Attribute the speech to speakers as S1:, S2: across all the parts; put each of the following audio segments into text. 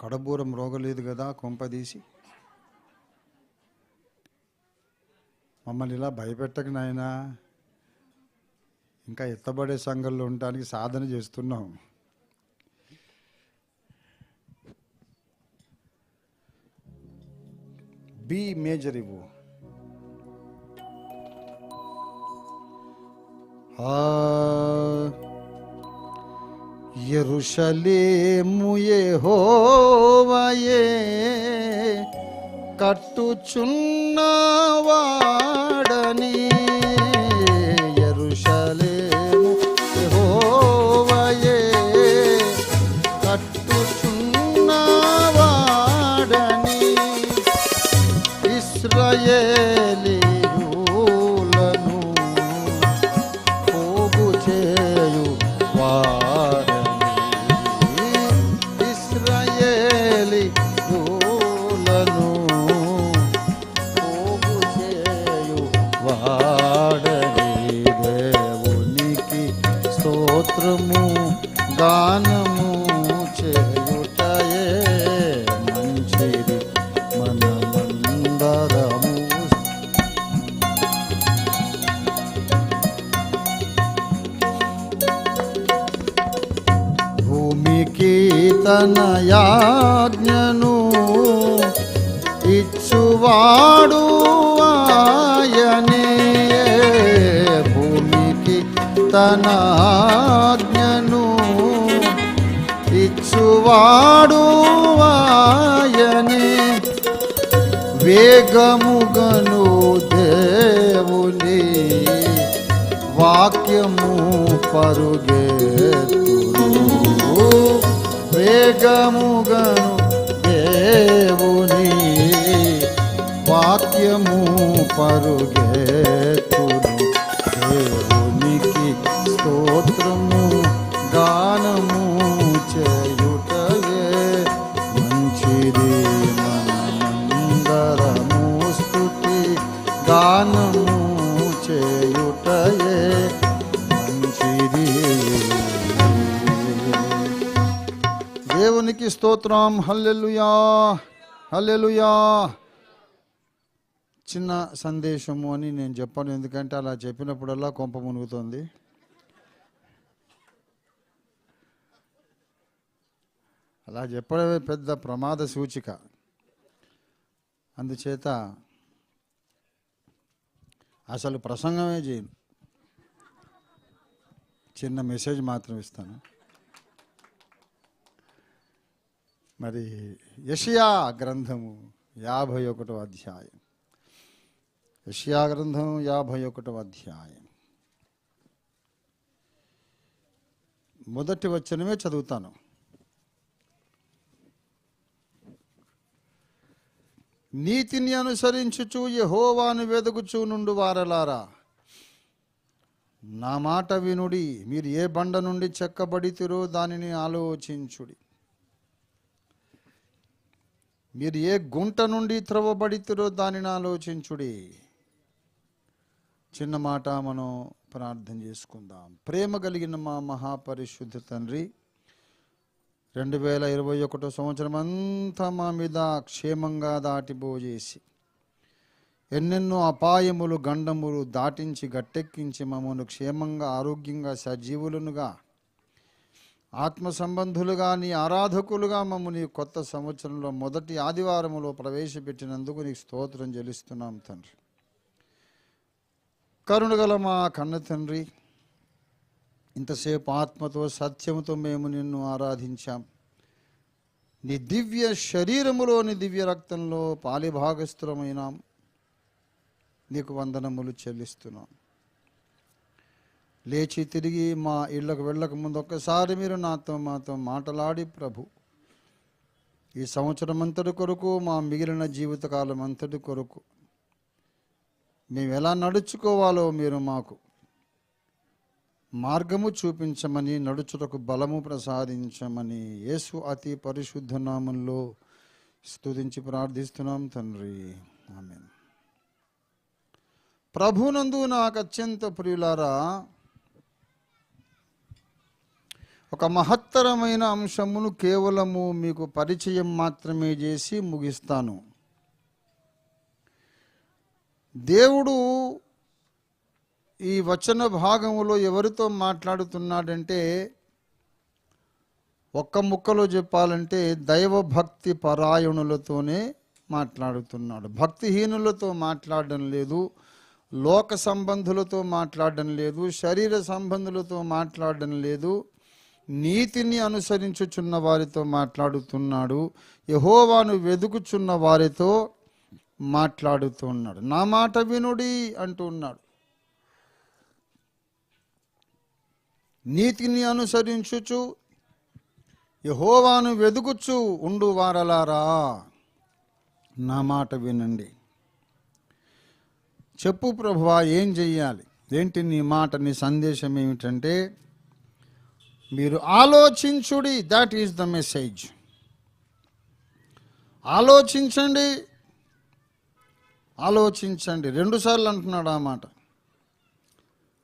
S1: కడబూరం రోగలేదు కదా కొంపదీసి. మమ్మల్ని ఇలా భయపెట్టక నాయనా, ఇంకా ఎత్తబడే సంఘంలో ఉండడానికి సాధన చేస్తున్నాం. బి మేజర్ ఇవ్వు. యెరూషలేము యెహోవాయే కట్టుచున్నవాడని, యెరూషలేము యెహోవాయే కట్టుచున్నవాడని, ఇశ్రాయేలీయులను పోగు చేయు వాడని, ఇశ్రాయేలీయులను పోగు చేయు వాడని. దేవునికి స్తోత్రము గానము చేయుటయే మంచిది మనమందరము. భూమికి తన యాజ్ఞను ఇచ్చువాడు ఆయనే, భూమికి తన ఆజ్ఞను ఇచ్చువాడు ఆయనే, వేగముగను దేవుని వాక్యము పరుగెత్తును, వేగముగను దేవుని వాక్యము పరుగెత్తును. దేవునికి స్తోత్రము గానము చేయుటయే మంచిది మనమందరము స్తుతి గానము చేయుటయే మంచిది. దేవునికి స్తోత్రం. హల్లెలూయా హల్లెలూయా. చిన్న సందేశము అని నేను చెప్పాను, ఎందుకంటే అలా చెప్పినప్పుడల్లా కొంప మునుగుతుంది. అలా చెప్పడమే పెద్ద ప్రమాద సూచిక. అందుచేత అసలు ప్రసంగమే చేయను, చిన్న మెసేజ్ మాత్రం ఇస్తాను. మరి యెషయా గ్రంథము 51వ అధ్యాయం, యెషయా గ్రంథం 51వ అధ్యాయం మొదటి వచనమే చదువుతాను. నీతిని అనుసరించుచు యెహోవాను వెదుగుచూ నుండు వారలారా, నా మాట వినుడి. మీరు ఏ బండ నుండి చెక్కబడితిరో దానిని ఆలోచించుడి. మీరు ఏ గుంట నుండి త్రవ్వబడితిరో దానిని ఆలోచించుడి. చిన్న మాట మనం ప్రార్థన చేసుకుందాం. ప్రేమ కలిగిన మా మహాపరిశుద్ధ తండ్రి, 2021 సంవత్సరం అంతా మా మీద క్షేమంగా దాటిపోజేసి, ఎన్నెన్నో అపాయములు గండములు దాటించి గట్టెక్కించి మమ్మల్ని క్షేమంగా ఆరోగ్యంగా సజీవులనుగా ఆత్మ సంబంధులుగా నీ ఆరాధకులుగా మమ్మల్ని కొత్త సంవత్సరంలో మొదటి ఆదివారములో ప్రవేశపెట్టినందుకు నీకు స్తోత్రం చెల్లిస్తున్నాం తండ్రి. కరుణగల మా కన్న తండ్రి, ఇంతసేపు ఆత్మతో సత్యముతో మేము నిన్ను ఆరాధించాం. నీ దివ్య శరీరములోని దివ్య రక్తంలో పాలిభాగస్థులమైనాం. నీకు వందనములు చెల్లిస్తున్నాం. లేచి తిరిగి మా ఇళ్లకు వెళ్ళక ముందు ఒక్కసారి మీరు మాతో మాట్లాడి ప్రభు, ఈ సంవత్సరం అంతటి కొరకు, మా మిగిలిన జీవితకాలం అంతటి కొరకు మేము ఎలా నడుచుకోవాలో మీరు మాకు మార్గము చూపించమని, నడుచుటకు బలము ప్రసాదించమని యేసు అతి పరిశుద్ధ నామంలో స్తుతించి ప్రార్థిస్తున్నాం తండ్రి, ఆమేన్. ప్రభునందు నాకు అత్యంత ప్రియులారా, ఒక మహత్తరమైన అంశమును కేవలము మీకు పరిచయం మాత్రమే చేసి ముగిస్తాను. దేవుడు ఈ వచన భాగములో ఎవరితో మాట్లాడుతున్నాడంటే, ఒక్క ముక్కలో చెప్పాలంటే దైవభక్తి పరాయణులతోనే మాట్లాడుతున్నాడు. భక్తిహీనులతో మాట్లాడడం లేదు, లోక సంబంధులతో మాట్లాడడం లేదు, శరీర సంబంధులతో మాట్లాడడం లేదు, నీతిని అనుసరించుచున్న వారితో మాట్లాడుతున్నాడు, యెహోవాను వెదుకుచున్న వారితో మాట్లాడుతున్నాడు. నా మాట వినుడి అంటున్నాడు. నీతిని అనుసరించుచు యెహోవాను వెదుకుచు ఉండు వారలారా, నా మాట వినండి. చెప్పు ప్రభువా, ఏం చెయ్యాలి? ఏంటి నీ మాట, నీ సందేశం ఏమిటంటే, మీరు ఆలోచించుడి. That is the message. ఆలోచించండి, ఆలోచించండి. 2 సార్లు అంటున్నాడు ఆ మాట.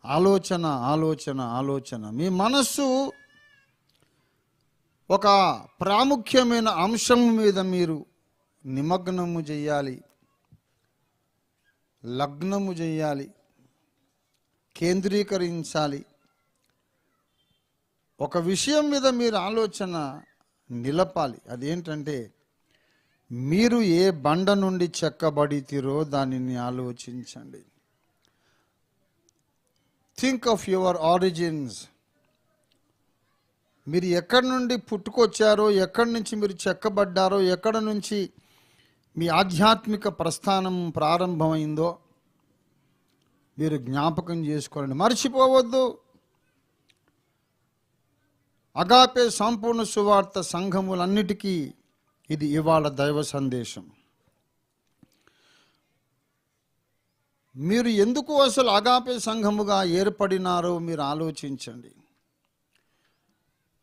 S1: ఆలోచన, ఆలోచన, ఆలోచన. మీ మనస్సు ఒక ప్రాముఖ్యమైన అంశం మీద మీరు నిమగ్నము చేయాలి, లగ్నము చేయాలి, కేంద్రీకరించాలి. ఒక విషయం మీద మీరు ఆలోచన నిలపాలి. అదేంటంటే, మీరు ఏ బండ నుండి చెక్కబడితిరో దానిని ఆలోచించండి. Think of your origins. మీరు ఎక్కడి నుండి పుట్టుకొచ్చారో, ఎక్కడి నుంచి మీరు చెక్కబడ్డారో, ఎక్కడ నుంచి మీ ఆధ్యాత్మిక ప్రస్థానం ప్రారంభమైందో మీరు జ్ఞాపకం చేసుకోండి, మర్చిపోవద్దు. అగాపే సంపూర్ణ సువార్త సంఘములన్నిటికీ ఇది ఇవాళ దైవ సందేశం. మీరు ఎందుకు అసలు అగాపే సంఘముగా ఏర్పడినారో మీరు ఆలోచించండి.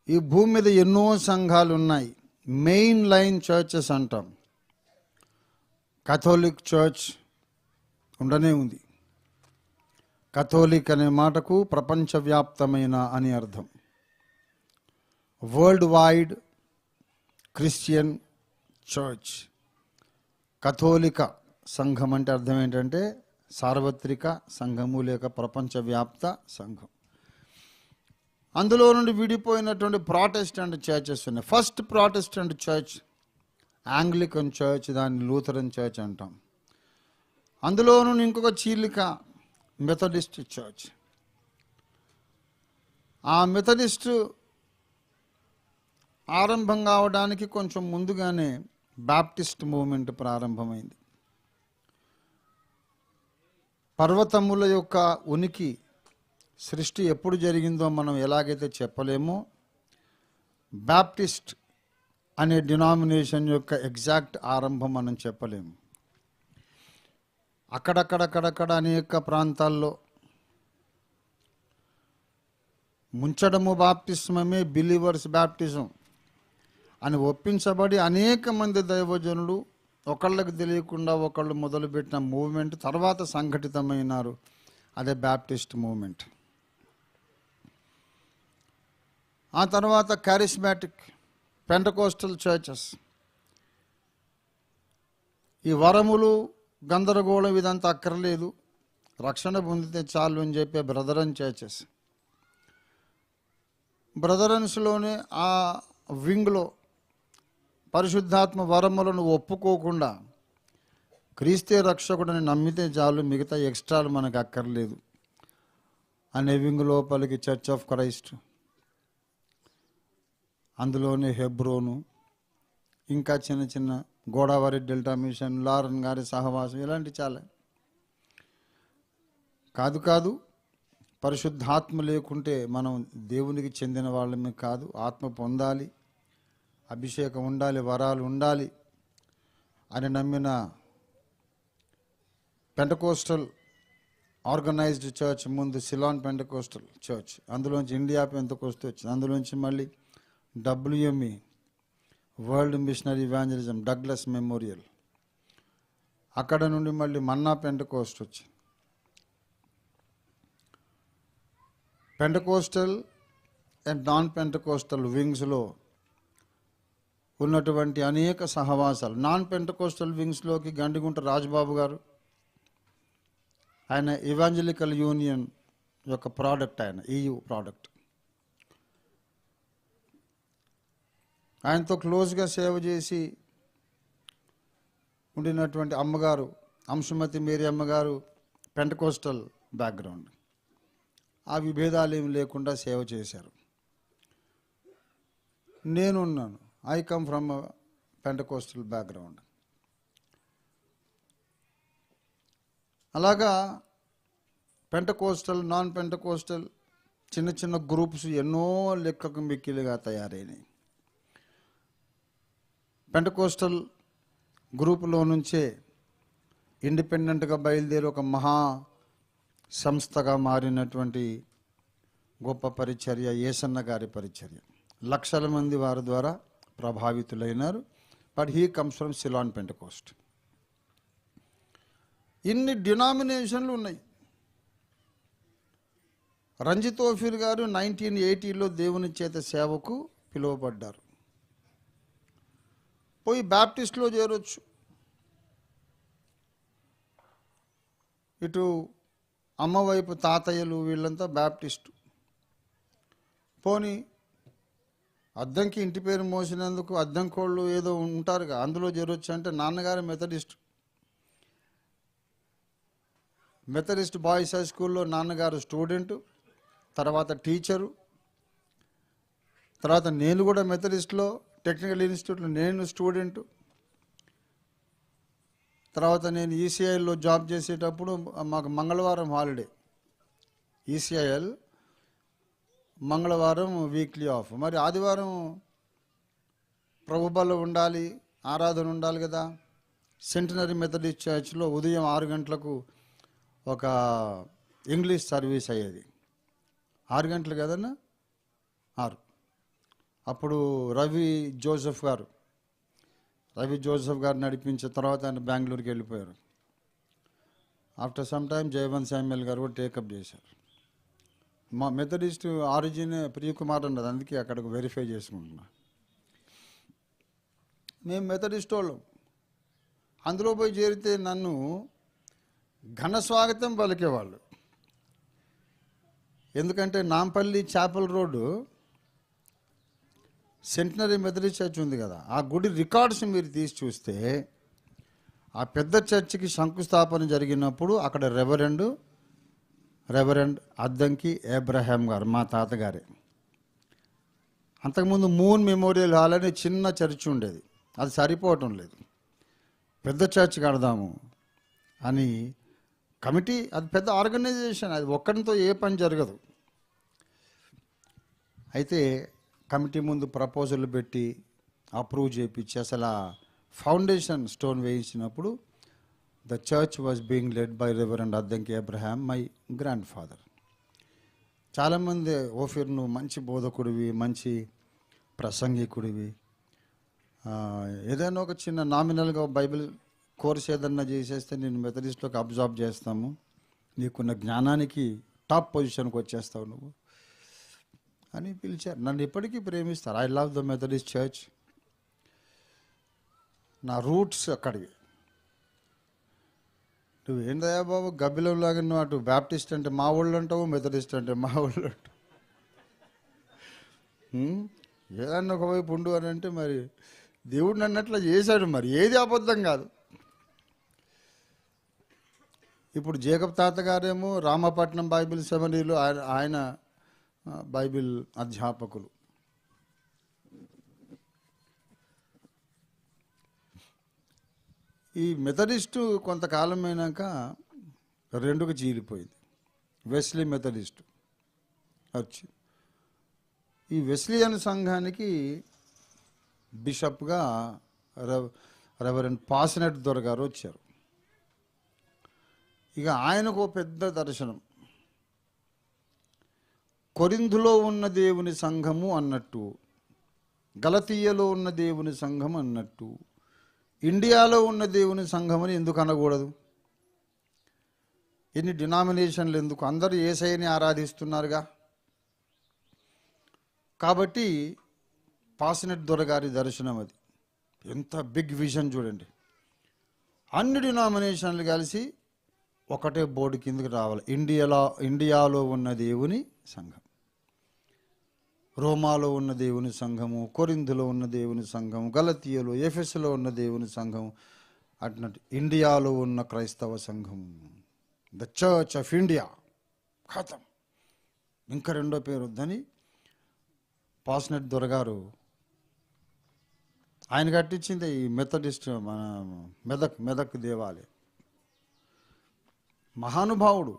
S1: ఈ భూమి మీద ఎన్నో సంఘాలు ఉన్నాయి. మెయిన్ లైన్ చర్చెస్ అంటాం. కథోలిక్ చర్చ్ ఉండనే ఉంది. కథోలిక్ అనే మాటకు ప్రపంచవ్యాప్తమైన అని అర్థం. Worldwide Christian church. కథోలిక సంఘం అంటే అర్థం ఏంటంటే సార్వత్రిక సంఘము లేక ప్రపంచవ్యాప్త సంఘం. అందులో నుండి విడిపోయినటువంటి ప్రాటెస్టెంట్ చర్చెస్ ఉన్నాయి. First Protestant church Anglican church, దాన్ని లూథరన్ చర్చ్ అంటాం. అందులో నుండి ఇంకొక చీలిక మెథడిస్ట్ చర్చ్. ఆ మెథడిస్ట్ ఆరంభం కావడానికి కొంచెం ముందుగానే బాప్టిస్ట్ మూవ్మెంట్ ప్రారంభమైంది. పర్వతముల యొక్క ఉనికి, సృష్టి ఎప్పుడు జరిగిందో మనం ఎలాగైతే చెప్పలేమో, బాప్టిస్ట్ అనే డినామినేషన్ యొక్క ఎగ్జాక్ట్ ఆరంభం మనం చెప్పలేము. అక్కడక్కడక్కడక్కడ అనేక ప్రాంతాల్లో ముంచడము బాప్టిజమే, బిలీవర్స్ బాప్టిజం అని ఒప్పించబడి అనేక మంది దైవజనులు ఒకళ్ళకి తెలియకుండా ఒకళ్ళు మొదలుపెట్టిన మూవ్మెంట్ తర్వాత సంఘటితమైనారు. అదే బాప్టిస్ట్ మూవ్మెంట్. ఆ తర్వాత కారిస్మాటిక్, పెంటకోస్టల్ చర్చెస్. ఈ వరములు, గందరగోళం ఇదంతా అక్కర్లేదు, రక్షణ పొందితే చాలు అని చెప్పే బ్రదరన్ చర్చెస్. బ్రదరన్స్లోనే ఆ వింగ్లో పరిశుద్ధాత్మ వరములను ఒప్పుకోకుండా క్రీస్తే రక్షకుడిని నమ్మితే చాలు, మిగతా ఎక్స్ట్రాలు మనకు అక్కర్లేదు అనే వింగ్ లోపలికి చర్చ్ ఆఫ్ క్రైస్ట్, అందులోనే హెబ్రోను, ఇంకా చిన్న చిన్న గోదావరి డెల్టా మిషన్, లారన్ గారి సహవాసం, ఇలాంటి చాలా. కాదు, పరిశుద్ధాత్మ లేకుంటే మనం దేవునికి చెందిన వాళ్ళమే కాదు. ఆత్మ పొందాలి, అభిషేకం ఉండాలి, వరాలు ఉండాలి అని నమ్మిన పెంటకోస్టల్ ఆర్గనైజ్డ్ చర్చ్ ముందు సిలాన్ పెంటకోస్టల్ చర్చ్, అందులోంచి ఇండియా పెంటకోస్ట్ వచ్చింది, అందులోంచి మళ్ళీ WME world missionary evangelism Douglas memorial, అక్కడ నుండి మళ్ళీ మన్నా పెంటకోస్ట్ వచ్చింది. పెంటకోస్టల్ అండ్ నాన్ పెంటకోస్టల్ వింగ్స్లో ఉన్నటువంటి అనేక సహవాసాలు. నాన్ పెంటకోస్టల్ వింగ్స్లోకి గండిగుంట రాజబాబు గారు, ఆయన ఇవాంజలికల్ యూనియన్ యొక్క ప్రోడక్ట్, ఆయన EU ప్రోడక్ట్. ఆయనతో క్లోజ్గా సేవ చేసి ఉండినటువంటి అమ్మగారు అంశుమతి మేరీ అమ్మగారు పెంటకోస్టల్ బ్యాక్గ్రౌండ్. ఆ విభేదాలు ఏమి లేకుండా సేవ చేశారు. నేనున్నాను, I come from Pentecostal background. అలాగా పెంటకోస్టల్, నాన్ పెంటకోస్టల్ చిన్న చిన్న గ్రూప్స్ ఎన్నో లెక్కకు మిక్కిలిగా తయారైనాయి. పెంటకోస్టల్ గ్రూపులో నుంచే ఇండిపెండెంట్గా బయలుదేరి ఒక మహా సంస్థగా మారినటువంటి గొప్ప పరిచర్య యేసన్న గారి పరిచర్య. లక్షల మంది వారి ద్వారా ప్రభావితులైనారు. But he comes from Ceylon Pentecost. ఇన్ని డినామినేషన్లు ఉన్నాయి. రంజిత్ ఓఫీర్ గారు 1980లో దేవుని చేత సేవకు పిలువబడ్డారు. పోయి బ్యాప్టిస్ట్లో చేరొచ్చు. ఇటు అమ్మవైపు తాతయ్యలు వీళ్ళంతా బ్యాప్టిస్టు. పోని అద్దంకి ఇంటి పేరు మోసినందుకు అద్దంకోళ్ళు ఏదో ఉంటారుగా, అందులో చేరొచ్చు అంటే నాన్నగారు మెథడిస్ట్ బాయ్స్ హై స్కూల్లో నాన్నగారు స్టూడెంటు, తర్వాత టీచరు. తర్వాత నేను కూడా మెథడిస్ట్లో టెక్నికల్ ఇన్స్టిట్యూట్లో నేను స్టూడెంటు. తర్వాత నేను ఈసీఐలో జాబ్ చేసేటప్పుడు మాకు మంగళవారం హాలిడే. ఈసీఐఎల్ మంగళవారం వీక్లీ ఆఫ్. మరి ఆదివారం ప్రభుబల్లో ఉండాలి, ఆరాధన ఉండాలి కదా. సెంటనరీ మెథడిస్ట్ చర్చ్లో ఉదయం 6 గంటలకు ఒక ఇంగ్లీష్ సర్వీస్ అయ్యేది. 6 గంటలు కదన్నా, 6. అప్పుడు రవి జోసెఫ్ గారు నడిపించిన తర్వాత ఆయన బెంగళూరుకి వెళ్ళిపోయారు. After some time Jayavant Samuel garu కూడా టేకప్ చేశారు. మా మెథడిస్ట్ ఆరిజిన్ ప్రియకుమార్ అన్నది, అందుకే అక్కడికి వెరిఫై చేసుకుంటున్నా. మేము మెథడిస్ట్ వాళ్ళం. అందులో పోయి చేరితే నన్ను ఘన స్వాగతం పలికేవాళ్ళు. ఎందుకంటే Nampally chapel road centenary Methodist church ఉంది కదా, ఆ గుడి రికార్డ్స్ మీరు తీసి చూస్తే ఆ పెద్ద చర్చికి శంకుస్థాపన జరిగినప్పుడు అక్కడ రెవరెండ్ అద్దంకి ఏబ్రహాం గారు, మా తాతగారే. అంతకుముందు మూన్ మెమోరియల్ హాల్ అనే చిన్న చర్చ్ ఉండేది, అది సరిపోవటం లేదు, పెద్ద చర్చ్ కడదాము అని కమిటీ. అది పెద్ద ఆర్గనైజేషన్, అది ఒక్కరితో ఏ పని జరగదు. అయితే కమిటీ ముందు ప్రపోజల్ పెట్టి అప్రూవ్ చేయించి అసలు ఫౌండేషన్ స్టోన్ వేయించినప్పుడు the church was being led by reverend Addanki Abraham, my grandfather. చాలామంది ఓఫీర్ నువ్వు మంచి బోధకుడివి, మంచి ప్రసంగికుడివి, ఏదైనా ఒక చిన్న నామినల్గా బైబిల్ కోర్స్ ఏదన్నా చేసేస్తే నేను మెథడిస్ట్లోకి అబ్జార్బ్ చేస్తాము, నీకున్న జ్ఞానానికి టాప్ పొజిషన్కి వచ్చేస్తావు నువ్వు అని పిలిచారు. నన్ను ఇప్పటికీ ప్రేమిస్తారు. I love the Methodist church. నా రూట్స్ అక్కడివి. నువ్వు ఏందయ్యా బాబు గబ్బిలంలాగా నువ్వు అటు బ్యాప్టిస్ట్ అంటే మా ఊళ్ళు అంటావు, మెథడిస్ట్ అంటే మా ఊళ్ళు అంటావు. ఏదన్నా ఒకవైపు ఉండు అని అంటే మరి దేవుడు నన్ను అట్లా చేశాడు, మరి ఏది అబద్ధం కాదు. ఇప్పుడు జేకబ్ తాతగారేమో రామపట్నం బైబిల్ సెమినరీలో ఆయన బైబిల్ అధ్యాపకులు. ఈ మెథడిస్టు కొంతకాలం అయినాక 2కు చీలిపోయింది. వెస్లీ మెథడిస్టు వచ్చి ఈ వెస్లియన్ సంఘానికి బిషప్గా రెవరెండ్ పాసినెట్ దొర గారు వచ్చారు. ఇక ఆయనకు పెద్ద దర్శనం. కొరింథులో ఉన్న దేవుని సంఘము అన్నట్టు, గలతీయలో ఉన్న దేవుని సంఘం అన్నట్టు, ఇండియాలో ఉన్న దేవుని సంఘం అని ఎందుకు అనకూడదు? ఎన్ని డినామినేషన్లు ఎందుకు? అందరూ యేసయ్యని ఆరాధిస్తున్నారుగా. కాబట్టి పాసినెట్ దొరగారి దర్శనం అది. ఎంత బిగ్ విజన్ చూడండి. అన్ని డినామినేషన్లు కలిసి ఒకటే బోర్డు కిందకి రావాలి. ఇండియాలో ఉన్న దేవుని సంఘం, రోమాలో ఉన్న దేవుని సంఘము, కొరింథులో ఉన్న దేవుని సంఘము, గలతీయలో, ఎఫెసులో ఉన్న దేవుని సంఘం, అట్నట్టు ఇండియాలో ఉన్న క్రైస్తవ సంఘం, ద చర్చ్ ఆఫ్ ఇండియా. ఖతం. ఇంకా రెండో పేరు వద్దని పాసినెట్ దొరగారు ఆయన కట్టించింది ఈ మెథడిస్ట్ మన మెదక్ దేవాలయం. మహానుభావుడు.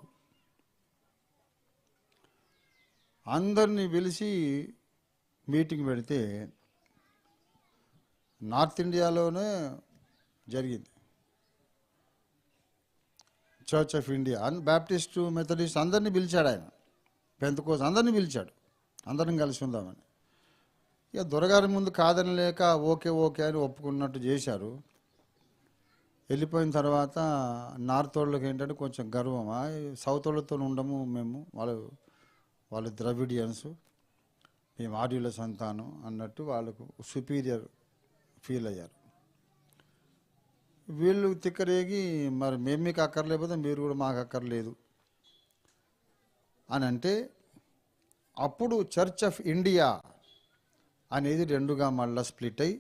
S1: అందరినీ పిలిచి మీటింగ్ పెడితే నార్త్ ఇండియాలోనే జరిగింది. చర్చ్ ఆఫ్ ఇండియా అని బ్యాప్టిస్టు, మెథడిస్ట్ అందరినీ పిలిచాడు ఆయన. పెంతెకోస్తు అందరినీ పిలిచాడు, అందరం కలిసి ఉందామని. ఇక దొరగారి ముందు కాదని లేక ఓకే అని ఒప్పుకున్నట్టు చేశారు. వెళ్ళిపోయిన తర్వాత నార్త్ వాళ్ళకి ఏంటంటే కొంచెం గర్వమా, సౌత్ వాళ్ళతో ఉండము మేము, వాళ్ళు ద్రవిడియన్స్, మేము ఆర్యుల సంతానం అన్నట్టు వాళ్ళకు సుపీరియర్ ఫీల్ అయ్యారు. వీళ్ళు తిక్కరేగి మరి మేము మీకు అక్కర్లేకపోతే మీరు కూడా మాకు అక్కర్లేదు అని అంటే, అప్పుడు చర్చ్ ఆఫ్ ఇండియా అనేది రెండుగా మళ్ళీ స్ప్లిట్ అయ్యి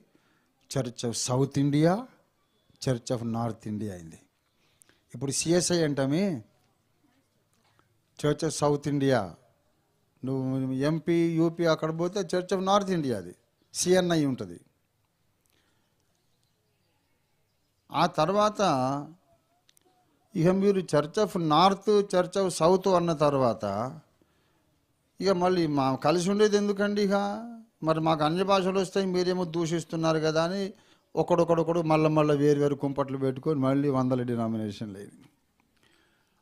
S1: church of South India, church of North India అయింది. ఇప్పుడు సిఎస్ఐ అంటామే, చర్చ్ ఆఫ్ సౌత్ ఇండియా. నువ్వు ఎంపీ యూపీ అక్కడ పోతే చర్చ్ ఆఫ్ నార్త్ ఇండియా, అది సిఎన్ఐ ఉంటుంది. ఆ తర్వాత ఇక మీరు church of north, church of south అన్న తర్వాత ఇక మళ్ళీ మా కలిసి ఉండేది ఎందుకండి? ఇక మరి మాకు అన్ని భాషలు వస్తాయి, మీరేమో దూషిస్తున్నారు కదా అని ఒకడొకడొకడు మళ్ళీ వేరు కుంపట్లు పెట్టుకొని మళ్ళీ 100 డినామినేషన్లు అయింది.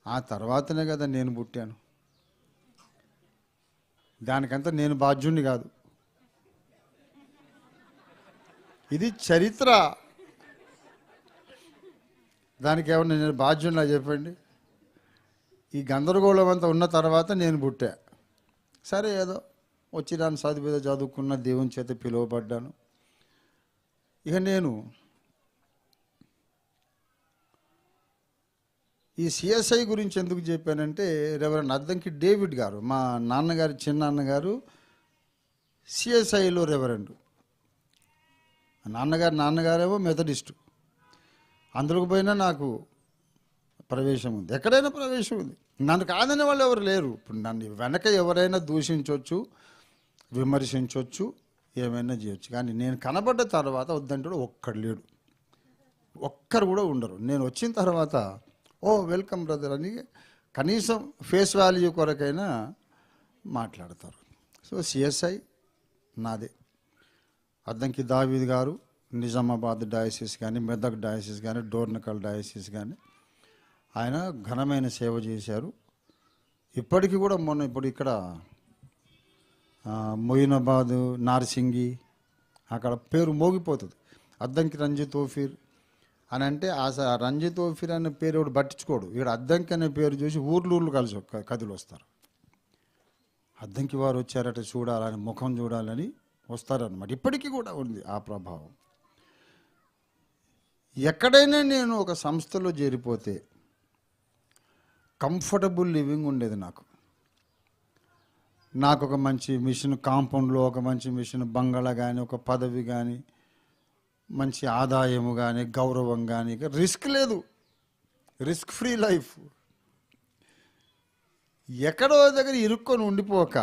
S1: ఆ తర్వాతనే కదా నేను పుట్టాను. దానికంతా నేను బాధ్యుణ్ణి కాదు. ఇది చరిత్ర. దానికి ఏమన్నా నేను బాధ్యున్నా చెప్పండి? ఈ గందరగోళం అంతా ఉన్న తర్వాత నేను పుట్టా. సరే, ఏదో వచ్చి దాన్ని చదువుకున్న, దేవుని చేత పిలువబడ్డాను. ఇక నేను ఈ సిఎస్ఐ గురించి ఎందుకు చెప్పానంటే, రెవరెండ్ అద్దంకి డేవిడ్ గారు, మా నాన్నగారు చిన్నాన్నగారు సిఎస్ఐలో రెవరెండు. నాన్నగారేమో మెథడిస్టు. అందులోకి పోయినా నాకు ప్రవేశం ఉంది, ఎక్కడైనా ప్రవేశం ఉంది. నన్ను కాదనే వాళ్ళు ఎవరు లేరు. ఇప్పుడు నన్ను వెనక ఎవరైనా దూషించవచ్చు, విమర్శించవచ్చు, ఏమైనా చేయొచ్చు. కానీ నేను కనబడ్డ తర్వాత వద్దంటాడు ఒక్కడు లేడు, ఒక్కరు కూడా ఉండరు. నేను వచ్చిన తర్వాత ఓ వెల్కమ్ బ్రదర్ అని కనీసం ఫేస్ వాల్యూ కొరకైనా మాట్లాడతారు. సో సిఎస్ఐ నాదే. అద్దంకి దావీద్ గారు నిజామాబాద్ డయాసిస్ కానీ, మెదక్ డయాసిస్ కానీ, డోర్నకల్ డయాసిస్ కానీ ఆయన ఘనమైన సేవ చేశారు. ఇప్పటికీ కూడా ఇప్పుడు ఇక్కడ మొయినాబాదు, నార్సింగి అక్కడ పేరు మోగిపోతుంది. అద్దంకి రంజిత్ తోఫీర్ అని అంటే ఆ రంజిత్ తోఫీర్ అనే పేరు ఎవడు పట్టించుకోడు. ఇక్కడ అద్దంకి అనే పేరు చూసి ఊర్లు కలిసి కథలు వస్తారు. అద్దంకి వారు వచ్చారట చూడాలని, ముఖం చూడాలని వస్తారన్నమాట. ఇప్పటికీ కూడా ఉంది ఆ ప్రభావం. ఎక్కడైనా నేను ఒక సంస్థలో చేరిపోతే కంఫర్టబుల్ లివింగ్ ఉండేది నాకు ఒక మంచి మిషన్ కాంపౌండ్లో, ఒక మంచి మిషన్ బంగాళా కానీ, ఒక పదవి కానీ, మంచి ఆదాయము కానీ, గౌరవం కానీ, రిస్క్ లేదు, రిస్క్ ఫ్రీ లైఫ్. ఎక్కడో దగ్గర ఇరుక్కొని ఉండిపోక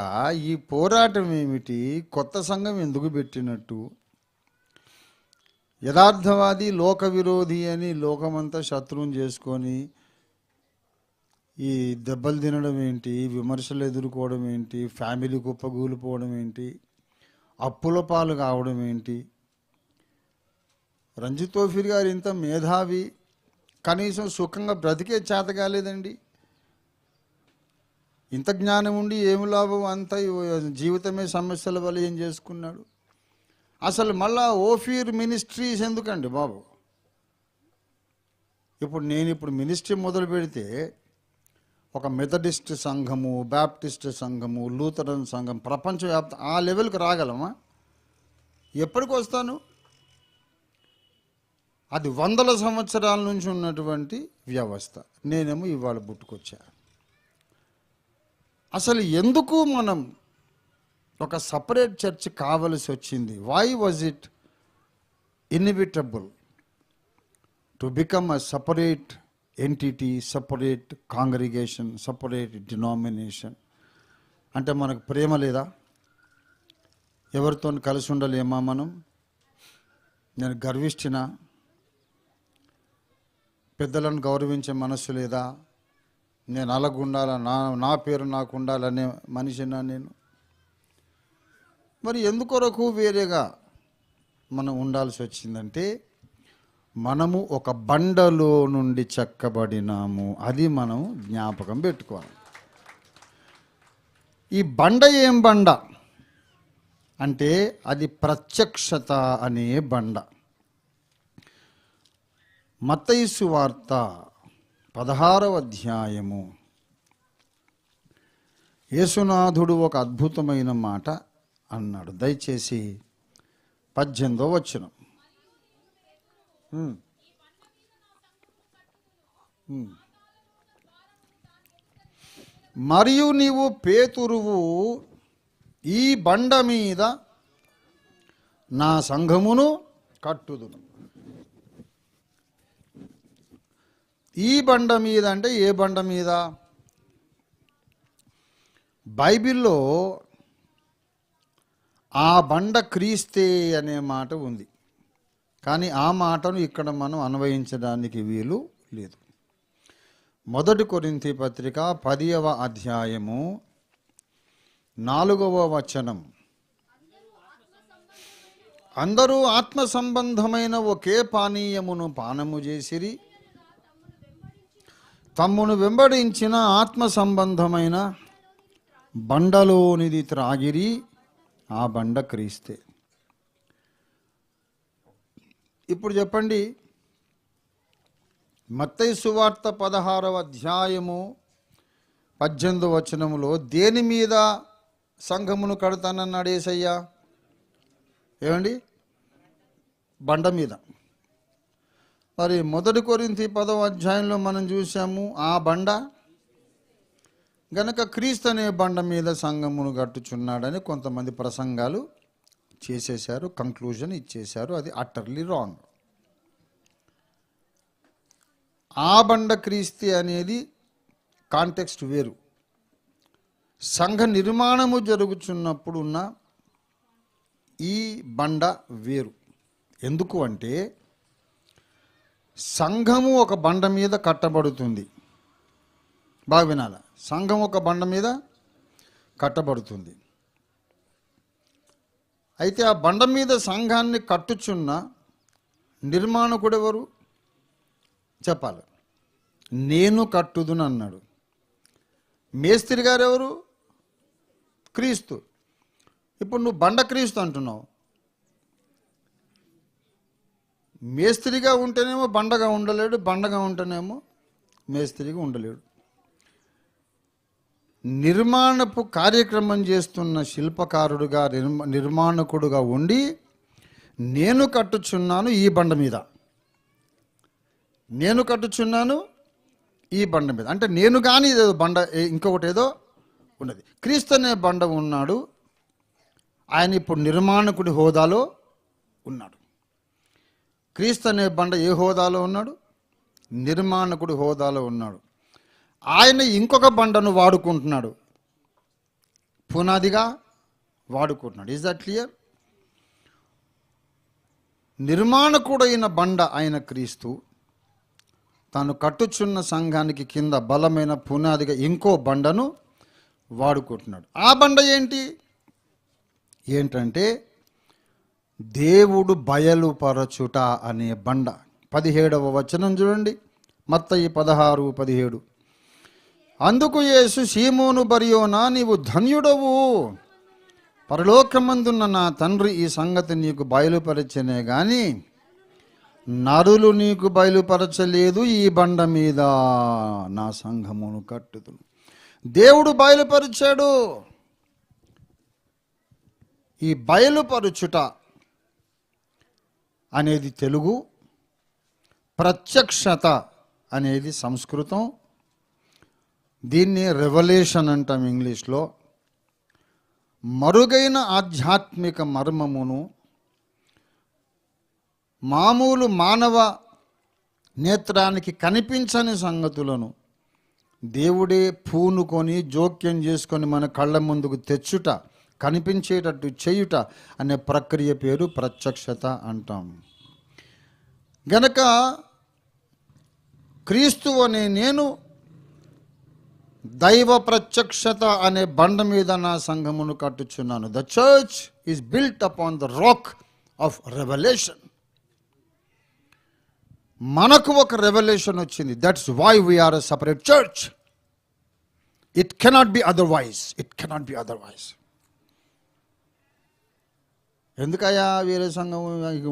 S1: ఈ పోరాటం ఏమిటి, కొత్త సంఘం ఎందుకు పెట్టినట్టు, యథార్థవాది లోక విరోధి అని లోకమంతా శత్రువుని చేసుకొని ఈ దెబ్బలు తినడం ఏంటి, విమర్శలు ఎదుర్కోవడం ఏంటి, ఫ్యామిలీ కుప్పగూలిపోవడం ఏంటి, అప్పుల పాలు కావడం ఏంటి. రంజిత్ తోఫీర్ గారు ఇంత మేధావి, కనీసం సుఖంగా బ్రతికే చేత కాలేదండి. ఇంత జ్ఞానం ఉండి ఏమి లాభం, అంత జీవితమే సమస్యల వల్ల ఏం చేసుకున్నాడు. అసలు మళ్ళా ఓఫీర్ మినిస్ట్రీస్ ఎందుకండి బాబు? ఇప్పుడు మినిస్ట్రీ మొదలు పెడితే ఒక మెథడిస్ట్ సంఘము, బ్యాప్టిస్ట్ సంఘము, లూథరన్ సంఘం, ప్రపంచవ్యాప్త ఆ లెవెల్కి రాగలమా? ఎప్పటికి వస్తాను? అది వందల సంవత్సరాల నుంచి ఉన్నటువంటి వ్యవస్థ. నేనేమో ఇవాళ పుట్టుకొచ్చా. అసలు ఎందుకు మనం ఒక సపరేట్ చర్చ్ కావలసి వచ్చింది? Why was it inevitable to become a separate entity, separate congregation, separate denomination? అంటే మనకు ప్రేమ లేదా? ఎవరితో కలిసి ఉండలేమా మనం? నేను గర్విష్ఠినా? పెద్దలను గౌరవించే మనస్సు లేదా? నేను అలాగుండాలా, నా పేరు నాకు ఉండాలనే మనిషినా నేను? మరి ఎందుకొరకు వేరేగా మనం ఉండాల్సి వచ్చిందంటే, మనము ఒక బండలో నుండి చెక్కబడినాము. అది మనం జ్ఞాపకం పెట్టుకోవాలి. ఈ బండ ఏం బండ అంటే అది ప్రత్యక్షత అనే బండ. మత్తయి సువార్త 16వ అధ్యాయము. యేసునాథుడు ఒక అద్భుతమైన మాట అన్నాడు. దయచేసి 18వ వచనం. మరియు నీవు పేతురువు, ఈ బండ మీద నా సంఘమును కట్టుదును. ఈ బండ మీద అంటే ఏ బండ మీద? బైబిల్లో ఆ బండ క్రీస్తే అనే మాట ఉంది, కానీ ఆ మాటను ఇక్కడ మనం అన్వయించడానికి వీలు లేదు. 1 కొరింథీ పత్రిక 10వ అధ్యాయము 4వ వచనం. అందరూ ఆత్మ సంబంధమైన ఒకే పానీయమును పానము చేసిరి, తమ్మును వెంబడించిన ఆత్మ సంబంధమైన బండలోనిది త్రాగిరి, ఆ బండ క్రీస్తే. ఇప్పుడు చెప్పండి, మత్తయి సువార్త 16వ అధ్యాయము 18వ వచనములో దేని మీద సంఘమును కడతానన్నాడు యేసయ్య? ఏమండి? బండ మీద. మరి 1 కొరింథీ 10వ అధ్యాయంలో మనం చూసాము ఆ బండ గనక క్రీస్తు అనే బండ మీద సంఘమును కట్టుచున్నాడని కొంతమంది ప్రసంగాలు చేసేశారు, కంక్లూజన్ ఇచ్చేశారు. అది అటర్లీ రాంగ్. ఆ బండ క్రీస్తు అనేది కాంటెక్స్ట్ వేరు. సంఘ నిర్మాణము జరుగుతున్నప్పుడు ఉన్న ఈ బండ వేరు. ఎందుకు అంటే సంఘము ఒక బండ మీద కట్టబడుతుంది. బాగా వినాల, సంఘం ఒక బండ మీద కట్టబడుతుంది. అయితే ఆ బండ మీద సంఘాన్ని కట్టుచున్న నిర్మాణకుడు ఎవరు చెప్పాలి? నేను కట్టుదును అన్నాడు. మేస్త్రి గారు ఎవరు? క్రీస్తు. ఇప్పుడు నువ్వు బండ క్రీస్తు అంటున్నావు. మేస్త్రిగా ఉంటేనేమో బండగా ఉండలేడు, బండగా ఉంటేనేమో మేస్త్రిగా ఉండలేడు. నిర్మాణపు కార్యక్రమం చేస్తున్న శిల్పకారుడుగా, నిర్మాణకుడుగా ఉండి నేను కట్టుచున్నాను ఈ బండ మీద, నేను కట్టుచున్నాను ఈ బండ మీద అంటే నేను కానీ ఏదో బండ, ఇంకొకటి ఏదో ఉన్నది. క్రీస్తు అనే బండ ఉన్నాడు. ఆయన ఇప్పుడు నిర్మాణకుడి హోదాలో ఉన్నాడు. క్రీస్తు అనే బండ ఏ హోదాలో ఉన్నాడు? నిర్మాణకుడి హోదాలో ఉన్నాడు. ఆయన ఇంకొక బండను వాడుకుంటున్నాడు, పునాదిగా వాడుకుంటున్నాడు. Is that clear? నిర్మాణకుడైన బండ ఆయన క్రీస్తు తాను కట్టుచున్న సంఘానికి కింద బలమైన పునాదిగా ఇంకో బండను వాడుకుంటున్నాడు. ఆ బండ ఏంటంటే దేవుడు బయలుపరచుట అనే బండ. 17వ వచనం చూడండి, మత్తయి 16:17. అందుకు యేసు, సీమోను బర్యోనా, నీవు ధన్యుడవు, పరలోకమందున్న నా తండ్రి ఈ సంగతి నీకు బయలుపరచనే గాని నరులు నీకు బయలుపరచలేదు, ఈ బండ మీద నా సంఘమును కట్టుదును. దేవుడు బయలుపరిచాడు. ఈ బయలుపరుచుట అనేది తెలుగు, ప్రత్యక్షత అనేది సంస్కృతం. దీన్ని రెవల్యూషన్ అంటాం ఇంగ్లీష్లో. మరుగైన ఆధ్యాత్మిక మర్మమును మామూలు మానవ నేత్రానికి కనిపించని సంగతులను దేవుడే పూనుకొని జోక్యం చేసుకొని మన కళ్ళ ముందుకు తెచ్చుట, కనిపించేటట్టు చేయుట అనే ప్రక్రియ పేరు ప్రత్యక్షత అంటాం. గనక క్రీస్తు అనే నేను దైవ ప్రత్యక్షత అనే బండ మీద నా సంఘమును కట్టుచున్నాను. The church is built upon the rock of revolution. మనకు ఒక రెవల్యూషన్ వచ్చింది. That's why we are a separate church. It cannot be otherwise. It cannot be otherwise. ఎందుకయ్యా వేరే సంఘం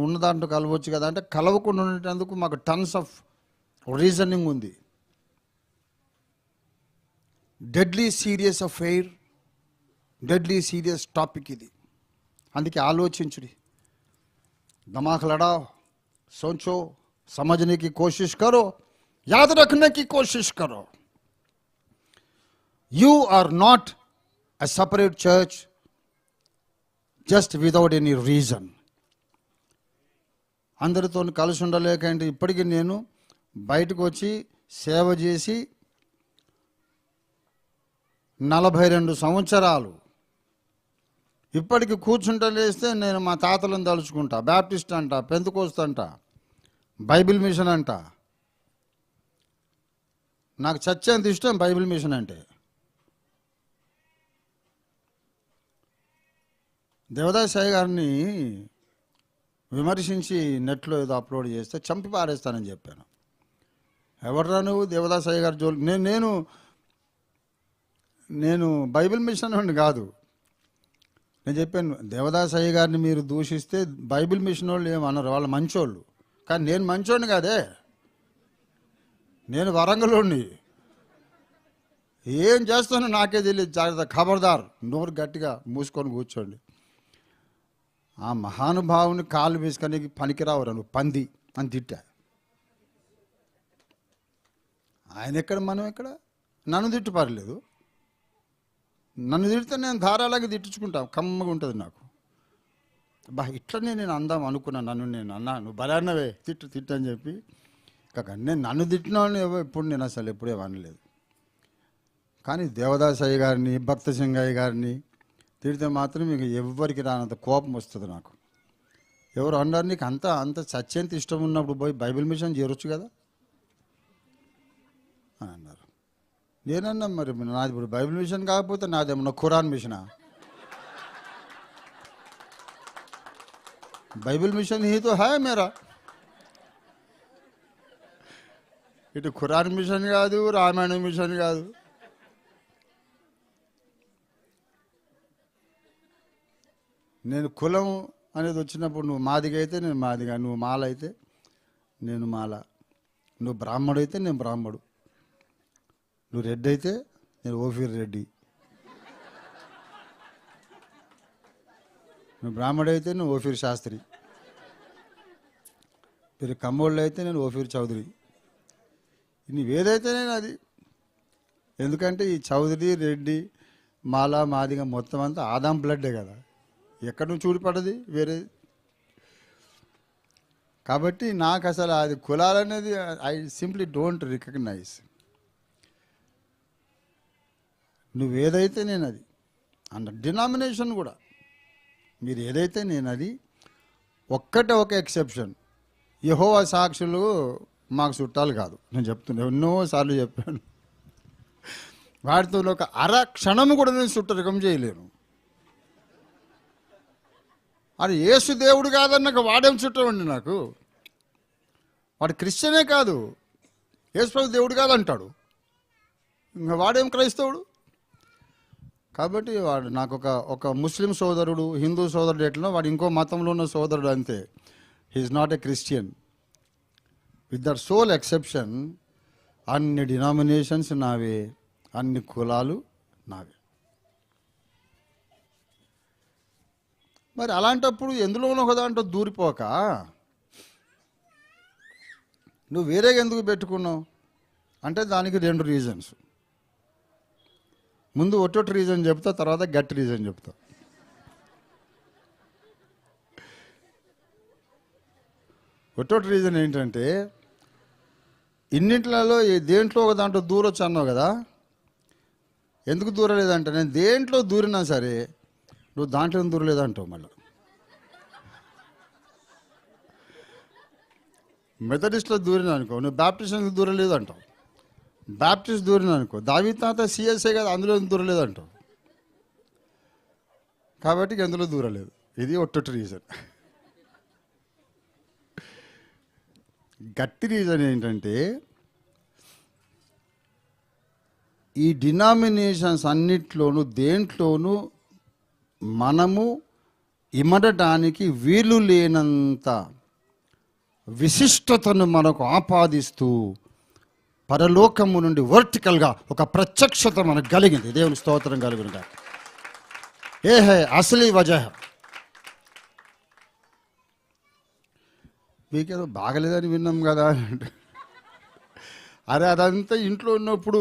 S1: ఉన్న దాంట్లో కలవచ్చు కదా అంటే, కలవకుండా ఉండేందుకు మాకు టన్స్ ఆఫ్ రీజనింగ్ ఉంది. Deadly serious affair, deadly serious topic ఇది. అందుకే ఆలోచించుడి, दिमाग लड़ाओ, सोचो, समझने की कोशिश करो, याद रखने की कोशिश करो. You are not a separate church just without any reason. అందరితో కలిసి ఉండలేకంటే ఇప్పటికీ నేను బయటకు వచ్చి సేవ చేసి 42 సంవత్సరాలు ఇప్పటికి కూర్చుంటలేస్తే నేను మా తాతలను తలుచుకుంటా. బ్యాప్టిస్ట్ అంట, పెంతెకోస్తు అంట, బైబిల్ మిషన్ అంట. నాకు చచ్చేంత ఇష్టం బైబిల్ మిషన్ అంటే. దేవదాస్ సాయి గారిని విమర్శించి నెట్లో ఏదో అప్లోడ్ చేస్తే చంపి పారేస్తానని చెప్పాను. ఎవడరా నువ్వు దేవదాస్ సాయి గారి జోలి? నేను బైబిల్ మిషన్ వాడిని కాదు. నేను చెప్పాను, దేవదాస్ సాయి గారిని మీరు దూషిస్తే బైబిల్ మిషన్ వాళ్ళు ఏమన్నారు, వాళ్ళు మంచోళ్ళు. కానీ నేను మంచోడిని కాదే, నేను వరంగలోని. ఏం చేస్తానో నాకే తెలియదు. జాగ్రత్త, ఖబర్దార్, నోరు గట్టిగా మూసుకొని కూర్చోండి. ఆ మహానుభావుని కాళ్ళు వేసుకొని పనికిరావురా నువ్వు పంది అని తిట్టా. ఆయన ఎక్కడ, మనం ఎక్కడ? నన్ను తిట్టు పర్లేదు, నన్ను తిడితే నేను ధారాలాగా తిట్టించుకుంటా, కమ్మగా ఉంటుంది నాకు. బా ఇట్లనే నేను అందాం అనుకున్నాను. నన్ను నేను అన్నా, నువ్వు బలాన్నవే తిట్టు అని చెప్పి. కాక నేను నన్ను తిట్టిన వాళ్ళని ఎప్పుడు నేను అసలు ఎప్పుడే అనలేదు. కానీ దేవదాస్ అయ్య గారిని, భక్త సింగయ్య గారిని తిడితే మాత్రం మీకు ఎవ్వరికి రానంత కోపం వస్తుంది నాకు. ఎవరు అన్నారు, నీకు అంత చచ్చేంత ఇష్టం ఉన్నప్పుడు పోయి బైబిల్ మిషన్ చేరొచ్చు కదా అని అన్నారు. నేనన్నా, మరి నాది ఇప్పుడు బైబిల్ మిషన్ కాకపోతే నాదేమన్నా ఖురాన్ మిషనా? బైబిల్ మిషన్ హీ తో హై మేరా. ఇటు ఖురాన్ మిషన్ కాదు, రామాయణ మిషన్ కాదు. నేను కులం అనేది వచ్చినప్పుడు నువ్వు మాదిగ అయితే నేను మాదిగా, నువ్వు మాల అయితే నేను మాల, నువ్వు బ్రాహ్మడు అయితే నేను బ్రాహ్మడు, నువ్వు రెడ్డి అయితే నేను ఓఫీర్ రెడ్డి, నువ్వు బ్రాహ్మడు అయితే నువ్వు ఓఫీర్ శాస్త్రి, మీరు కమ్మోళ్ళు అయితే నేను ఓఫీర్ చౌదరి. నువ్వేదైతే నేను అది. ఎందుకంటే ఈ చౌదరి, రెడ్డి, మాల, మాదిగ మొత్తం అంతా ఆదాం బ్లడ్డే కదా, ఎక్కడ నుంచి చూడిపడది వేరే. కాబట్టి నాకు అసలు అది కులాలనేది ఐ సింప్లీ డోంట్ రికగ్నైజ్. నువ్వేదైతే నేను అది అన్న డినామినేషన్ కూడా, మీరు ఏదైతే నేను అది. ఒక్కటే ఒక ఎక్సెప్షన్, యెహోవా సాక్షులు మాకు చుట్టాలు కాదు. నేను చెప్తున్నా, ఎన్నోసార్లు చెప్పాను. వాటితో ఒక క్షణము కూడా నేను చుట్టరికం చేయలేను. అది యేసు దేవుడు కాదన్నాక వాడేం చుట్టమండి నాకు? వాడు క్రిస్టియనే కాదు, యేసుప్రభు దేవుడు కాదంటాడు, ఇంకా వాడేం క్రైస్తవుడు? కాబట్టి వాడు నాకు ఒక ముస్లిం సోదరుడు, హిందూ సోదరుడు ఎట్లనో వాడు ఇంకో మతంలో ఉన్న సోదరుడు అంతే. He is not a Christian. With that sole exception అన్ని డినామినేషన్స్ నావే, అన్ని కులాలు నావే. మరి అలాంటప్పుడు ఎందులోనో ఒక దాంట్లో దూరిపోక నువ్వు వేరేగా ఎందుకు పెట్టుకున్నావు అంటే దానికి 2 రీజన్స్. ముందు ఒట్టొట్టి రీజన్ చెప్తా, తర్వాత గట్టి రీజన్ చెప్తా. ఒట్టొట్టి రీజన్ ఏంటంటే, ఇన్నింటిలో దేంట్లో ఒక దాంట్లో దూరొచ్చు అన్నావు కదా. ఎందుకు దూరలేదంటే, నేను దేంట్లో దూరినా సరే నువ్వు దాంట్లో దూరలేదంటావు. మళ్ళీ మెథడిస్ట్లో దూరినా అనుకో, నువ్వు బ్యాప్టిస్ట్కి దూరలేదు అంటావు. బ్యాప్టిస్ట్ దూరినా అనుకో, దావీదు తాత సిఎస్ఐ కదా, అందులో దూరలేదు అంటావు. కాబట్టి అందులో దూరలేదు. ఇది ఒట్టొట్టి రీజన్. గట్టి రీజన్ ఏంటంటే, ఈ డినామినేషన్స్ అన్నిట్లోనూ దేంట్లోనూ మనము ఇమడటానికి వీలు లేనంత విశిష్టతను మనకు ఆపాదిస్తూ పరలోకము నుండి వర్టికల్గా ఒక ప్రత్యక్షత మనకు కలిగింది. దేవుని స్తోత్రం కలుగునుగా. ఏ హై అసలీ వజహ. మీకేదో బాగలేదని విన్నాం కదా. అరే అదంతా ఇంట్లో ఉన్నప్పుడు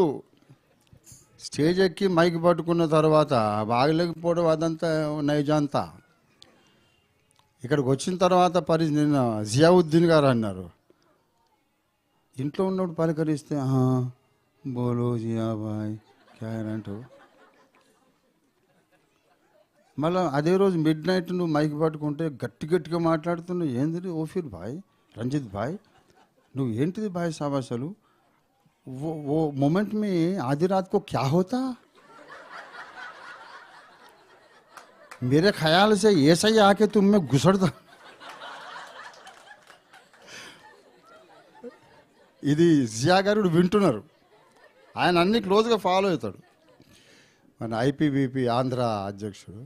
S1: స్టేజ్ ఎక్కి మైక్ పట్టుకున్న తర్వాత బాగలేకపోవడం అదంతా నైజంతా. ఇక్కడికి వచ్చిన తర్వాత నిన్న జియావుద్దీన్ గారు అన్నారు, ఇంట్లో ఉన్నప్పుడు పలకరిస్తే బోలో జియాబాయ్ క్యార్ అంటూ, మళ్ళీ అదే రోజు మిడ్ నైట్ నువ్వు మైక్ పట్టుకుంటే గట్టిగా మాట్లాడుతున్నావు. ఏంది ఓఫీర్ భాయ్, రంజిత్ భాయ్, నువ్వు ఏంటిది భాయ్ సాబాసలు, वो मोमेंट में आधी रात को क्या होता, मेरे ख्याल से ऐसा ही आके तुम में घुसड़ता. ఇది జియా గారు వింటున్నారు. ఆయన అన్ని క్లోజ్గా ఫాలో అవుతాడు. మన ఐపీబీపీ ఆంధ్ర అధ్యక్షుడు,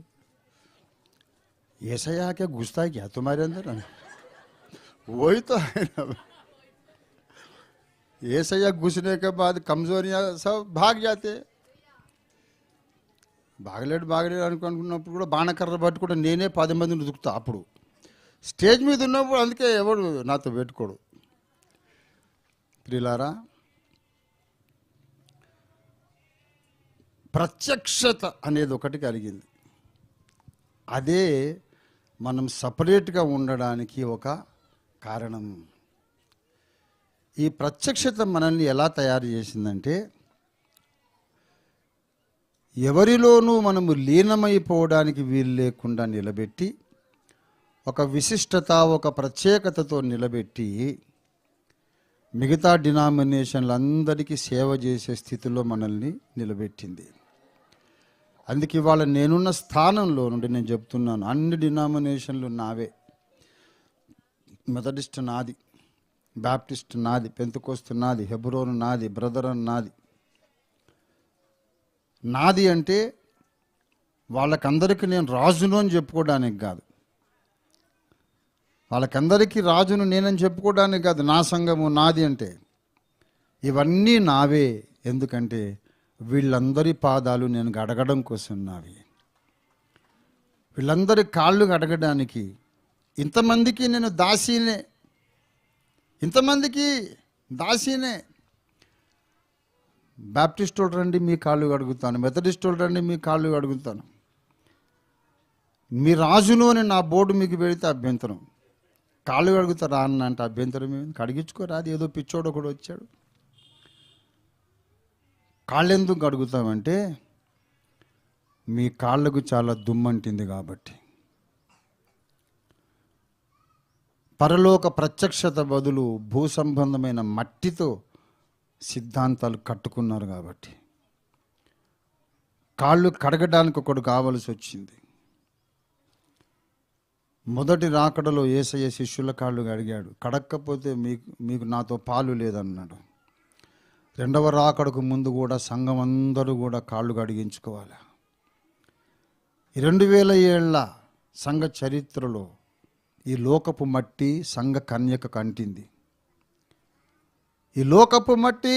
S1: ऐसा ही आके घुसता है क्या तुम्हारे अंदर, वही तो है ना. ఏసయ్య घुसने के बाद कमजोरियाँ सब भाग जाते. బాగలేడు అనుకున్నప్పుడు కూడా బాణకర్ర బట్టి కూడా నేనే 10 మందిని దుక్కుతా. అప్పుడు స్టేజ్ మీద ఉన్నప్పుడు అందుకే ఎవడు నాతో పెట్టుకోడు. ప్రియులారా, ప్రత్యక్షత అనేది ఒకటి కలిగింది. అదే మనం సపరేట్గా ఉండడానికి ఒక కారణం. ఈ ప్రత్యక్షత మనల్ని ఎలా తయారు చేసిందంటే, ఎవరిలోనూ మనము లీనమైపోవడానికి వీలు లేకుండా నిలబెట్టి, ఒక విశిష్టత ఒక ప్రత్యేకతతో నిలబెట్టి, మిగతా డినామినేషన్లందరికీ సేవ చేసే స్థితిలో మనల్ని నిలబెట్టింది. అందుకే ఇవాళ నేనున్న స్థానంలో నుండి నేను చెప్తున్నాను, అన్ని డినామినేషన్లు నావే. మెథడిస్ట్ నాది, బ్యాప్టిస్ట్ నాది, పెంతెకోస్తు నాది, హెబ్రోన్ నాది, బ్రదరన్ నాది. నాది అంటే వాళ్ళకందరికీ నేను రాజును అని చెప్పుకోవడానికి కాదు, వాళ్ళకందరికీ రాజును నేనని చెప్పుకోవడానికి కాదు. నా సంఘము నాది అంటే ఇవన్నీ నావే. ఎందుకంటే వీళ్ళందరి పాదాలు నేను గడగడం కోసం నావి. వీళ్ళందరి కాళ్ళు గడగడానికి. ఇంతమందికి నేను దాసీనే, ఇంతమందికి దాసీనే. బ్యాప్టిస్ట్ వాళ్ళు రండి మీ కాళ్ళు అడుగుతాను, మెథడిస్ట్ వాళ్ళు రండి మీ కాళ్ళు అడుగుతాను. మీ రాజును అని నా బోర్డు మీకు పెడితే అభ్యంతరం. కాళ్ళు కడుగుతారా అన్న అంటే అభ్యంతరం ఏమి, కడిగించుకోరా, అది ఏదో పిచ్చోడు ఒకడు వచ్చాడు. కాళ్ళు ఎందుకు కడుగుతామంటే మీ కాళ్ళకు చాలా దుమ్మంటింది కాబట్టి. పరలోక ప్రత్యక్షత బదులు భూ సంబంధమైన మట్టితో సిద్ధాంతాలు కట్టుకున్నారు కాబట్టి కాళ్ళు కడగడానికి ఒకడు కావలసి వచ్చింది. మొదటి రాకడలో యేసయ్య శిష్యుల కాళ్ళు కడిగాడు, కడక్కపోతే మీకు నాతో పాలు లేదన్నాడు. రెండవ రాకడకు ముందు కూడా సంఘం అందరూ కూడా కాళ్ళు కడిగించుకోవాలి. 2000 ఏళ్ల సంఘ చరిత్రలో ఈ లోకపు మట్టి సంఘ కన్యక కంటింది. ఈ లోకపు మట్టి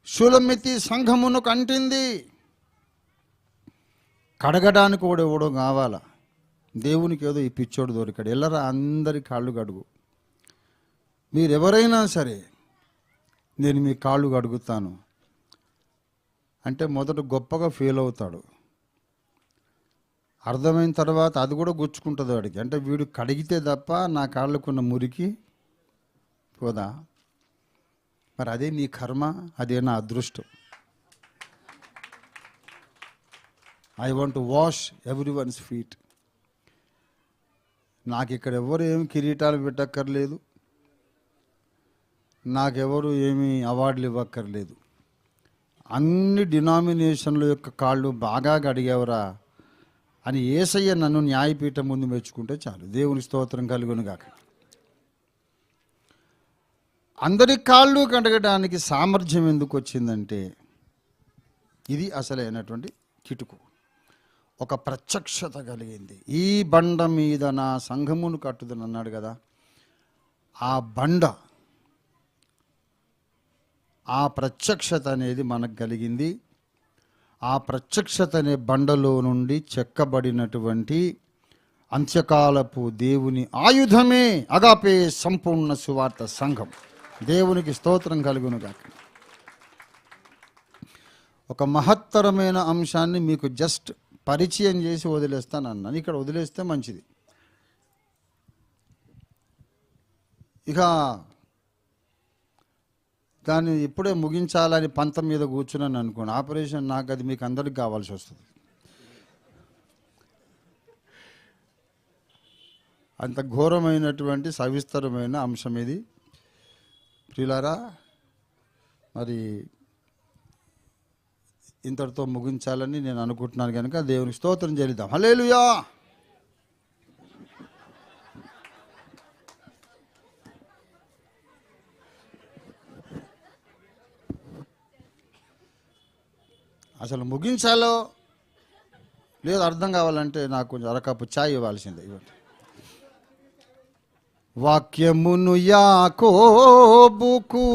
S1: షూలమితి సంఘమునకు అంటింది. కడగడానికి కూడా ఎవడో కావాలా. దేవునికి ఏదో ఈ పిచ్చోడు దొరికాడు, ఎల్లరా అందరి కాళ్ళు కడుగు. మీరెవరైనా సరే నేను మీ కాళ్ళు కడుగుతాను అంటే మొదట గొప్పగా ఫీల్ అవుతాడు. అర్థమైన తర్వాత అది కూడా గుచ్చుకుంటుంది వాడికి. అంటే వీడు కడిగితే తప్ప నా కాళ్ళకున్న మురికి పోదా. మరి అదే నీ కర్మ, అదే నా అదృష్టం. I want to wash every once feet. నాకు ఇక్కడ ఎవరు ఏమి కిరీటాలు పెట్టక్కర్లేదు, నాకెవరు ఏమి అవార్డులు ఇవ్వక్కర్లేదు. అన్ని డినామినేషన్ల యొక్క కాళ్ళు బాగా కడిగేవరా అని యేసయ్య నన్ను న్యాయపీఠం ముందు మెచ్చుకుంటే చాలు. దేవుని స్తోత్రం కలుగును గాక. అందరి కాళ్ళు కడగడానికి సామర్థ్యం ఎందుకు వచ్చిందంటే ఇది అసలైనటువంటి కిటుకు. ఒక ప్రత్యక్షత కలిగింది. ఈ బండ మీద నా సంఘమును కట్టుదని అన్నాడు కదా. ఆ బండ, ఆ ప్రత్యక్షత అనేది మనకు కలిగింది. ఆ ప్రత్యక్షత అనే బండలో నుండి చెక్కబడినటువంటి అంత్యకాలపు దేవుని ఆయుధమే అగాపే సంపూర్ణ సువార్త సంఘం. దేవునికి స్తోత్రం కలుగును గాక. ఒక మహత్తరమైన అంశాన్ని మీకు జస్ట్ పరిచయం చేసి వదిలేస్తానన్నాను. ఇక్కడ వదిలేస్తే మంచిది. ఇక దాన్ని ఇప్పుడే ముగించాలని పంతం మీద కూర్చున్నాను అనుకోండి, ఆపరేషన్ నాకు అది మీకు అందరికి కావాల్సి వస్తుంది. అంత ఘోరమైనటువంటి సవిస్తరమైన అంశం ఇది. ప్రియులారా, మరి ఇంతటితో ముగించాలని నేను అనుకుంటున్నాను కనుక దేవునికి స్తోత్రం చెల్లిద్దాం. హల్లెలూయా. అసలు ముగించాలో లేదు అర్థం కావాలంటే నాకు కొంచెం అరకప్పు ఛాయ్ ఇవ్వాల్సిందే. ఇవ్వండి. వాక్యమును యాకోబుకు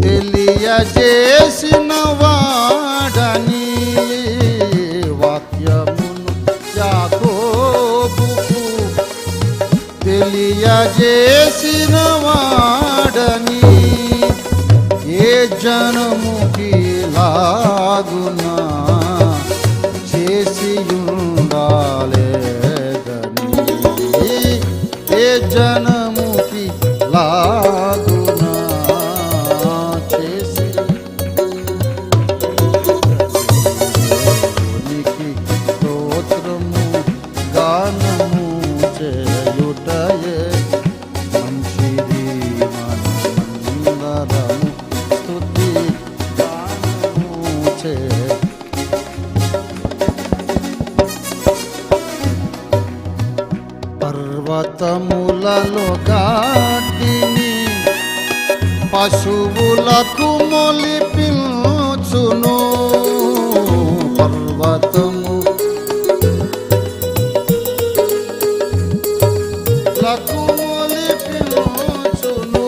S1: తెలియజేసిన వాడని, వాక్యమును యాకోబుకు తెలియజేసిన వాడని, ఏ జనముకి లాగునా చేసి ఉండాలేదని, ఏ జనముకి లాగునా చేసి దేవునికి స్తోత్రము గానము చేయుటయే మంచిది. మనమందరము స్తుతి గానము చే పర్వతములలో గాడిని పశువులకు మొలిపించును, పర్వతములకు మొలిపించును,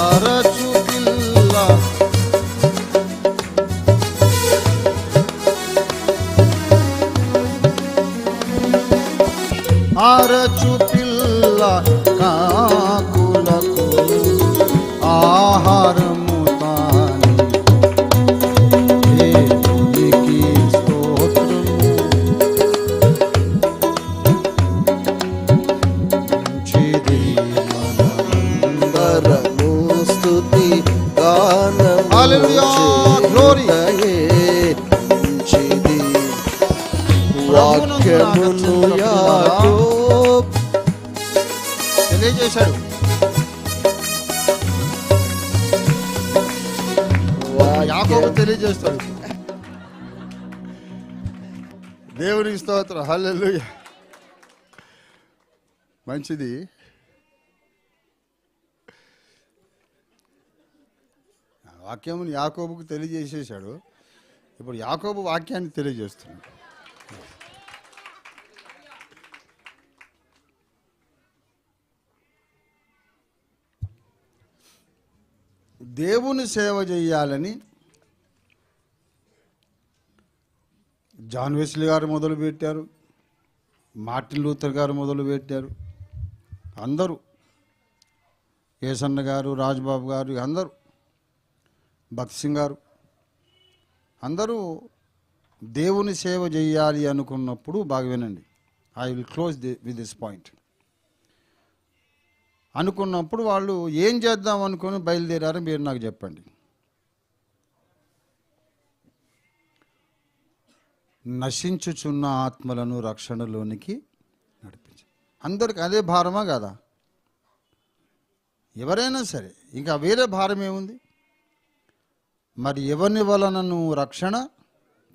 S1: అరచు పిల్ల అరచు పిల్ల కాకులకు ఆహారము తాని, దేవునికి స్తోత్రము. మంచిది మనమందరము స్తుతి గానము చేయుటయే మంచిది. వాక్యమును యాకోబు తెలియజేశాడు. యాకోబు తెలియజేస్తాడు. దేవునికి స్తోత్రం. హల్లెలూయా. మంచిది. వాక్యమును యాకోబుకు తెలియజేసేశాడు. ఇప్పుడు యాకోబు వాక్యాన్ని తెలియజేస్తున్నాడు. దేవుని సేవ చేయాలని జాన్ వెస్లీ గారు మొదలుపెట్టారు, మార్టిన్ లూథర్ గారు మొదలుపెట్టారు, అందరూ ఏసన్న గారు, రాజ్బాబు గారు, అందరూ భక్త్ సింగ్ గారు, అందరూ దేవుని సేవ చేయాలి అనుకున్నప్పుడు, బాగా వినండి, I will close with this point. అనుకున్నప్పుడు వాళ్ళు ఏం చేద్దాం అనుకుని బయలుదేరారో మీరు నాకు చెప్పండి. నశించుచున్న ఆత్మలను రక్షణలోనికి నడిపించు. అందరికి అదే భారమా కదా? ఎవరైనా సరే, ఇంకా వేరే భారం ఏముంది? మరి ఎవరిని వలనను రక్షణ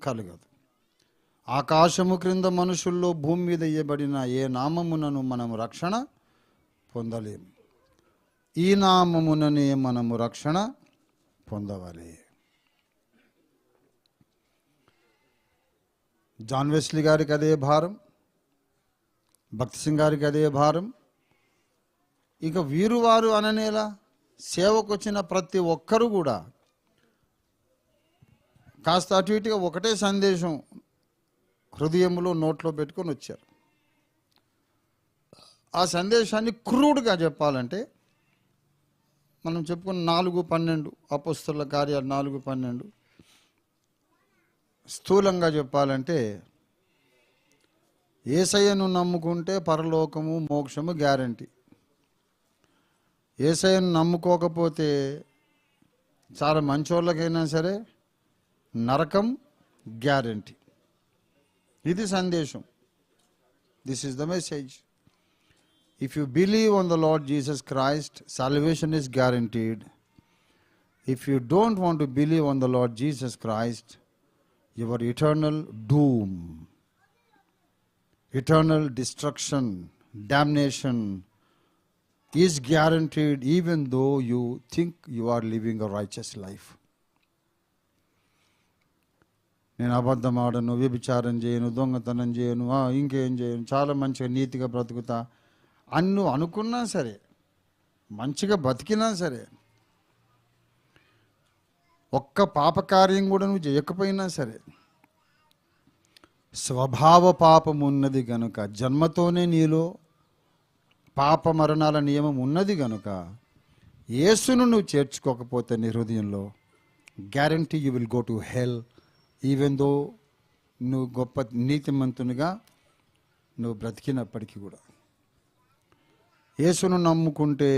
S1: కలగదు. ఆకాశము క్రింద మనుషుల్లో భూమి మీద ఇయ్యబడిన ఏ నామమునను మనము రక్షణ పొందలేము. ఈ నామముననే మనము రక్షణ పొందవాలి. జాన్ వెస్లీ గారికి అదే భారం, భక్త్ సింగ్ గారికి అదే భారం. ఇక వీరు వారు అననేలా సేవకు వచ్చిన ప్రతి ఒక్కరు కూడా కాస్త అటు ఇటుగా ఒకటే సందేశం హృదయంలో నోట్లో పెట్టుకొని వచ్చారు. ఆ సందేశాన్ని క్రూడ్గా చెప్పాలంటే మనం చెప్పుకున్న 4:12 అపోస్తలుల కార్యాలు 4:12, స్థూలంగా చెప్పాలంటే యేసయ్యను నమ్ముకుంటే పరలోకము మోక్షము గ్యారంటీ. యేసయ్యను నమ్ముకోకపోతే చాలా మంచోళ్ళకైనా సరే నరకం గ్యారంటీ. ఇది సందేశం. This is the message. If you believe on the Lord Jesus Christ, salvation is guaranteed. If you don't want to believe on the Lord Jesus Christ, your eternal doom, eternal destruction, damnation is guaranteed, even though you think you are living a righteous life. నేను అబద్ధం ఆడను, వ్యభిచారం చేయను, దొంగతనం చేయను, ఇంకేం చేయను, చాలా మంచిగా నీతిగా బ్రతుకుతా అన్ను అనుకున్నా సరే, మంచిగా బతికినా సరే, ఒక్క పాపకార్యం కూడా నువ్వు చేయకపోయినా సరే, స్వభావ పాపం ఉన్నది గనుక, జన్మతోనే నీలో పాప మరణాల నియమం ఉన్నది గనుక యేసును నువ్వు చేర్చుకోకపోతే నీ హృదయంలో guarantee you will go to hell, even though నువ్వు గొప్ప నీతిమంతునిగా నువ్వు బ్రతికినప్పటికీ కూడా. యేసును నమ్ముకుంటే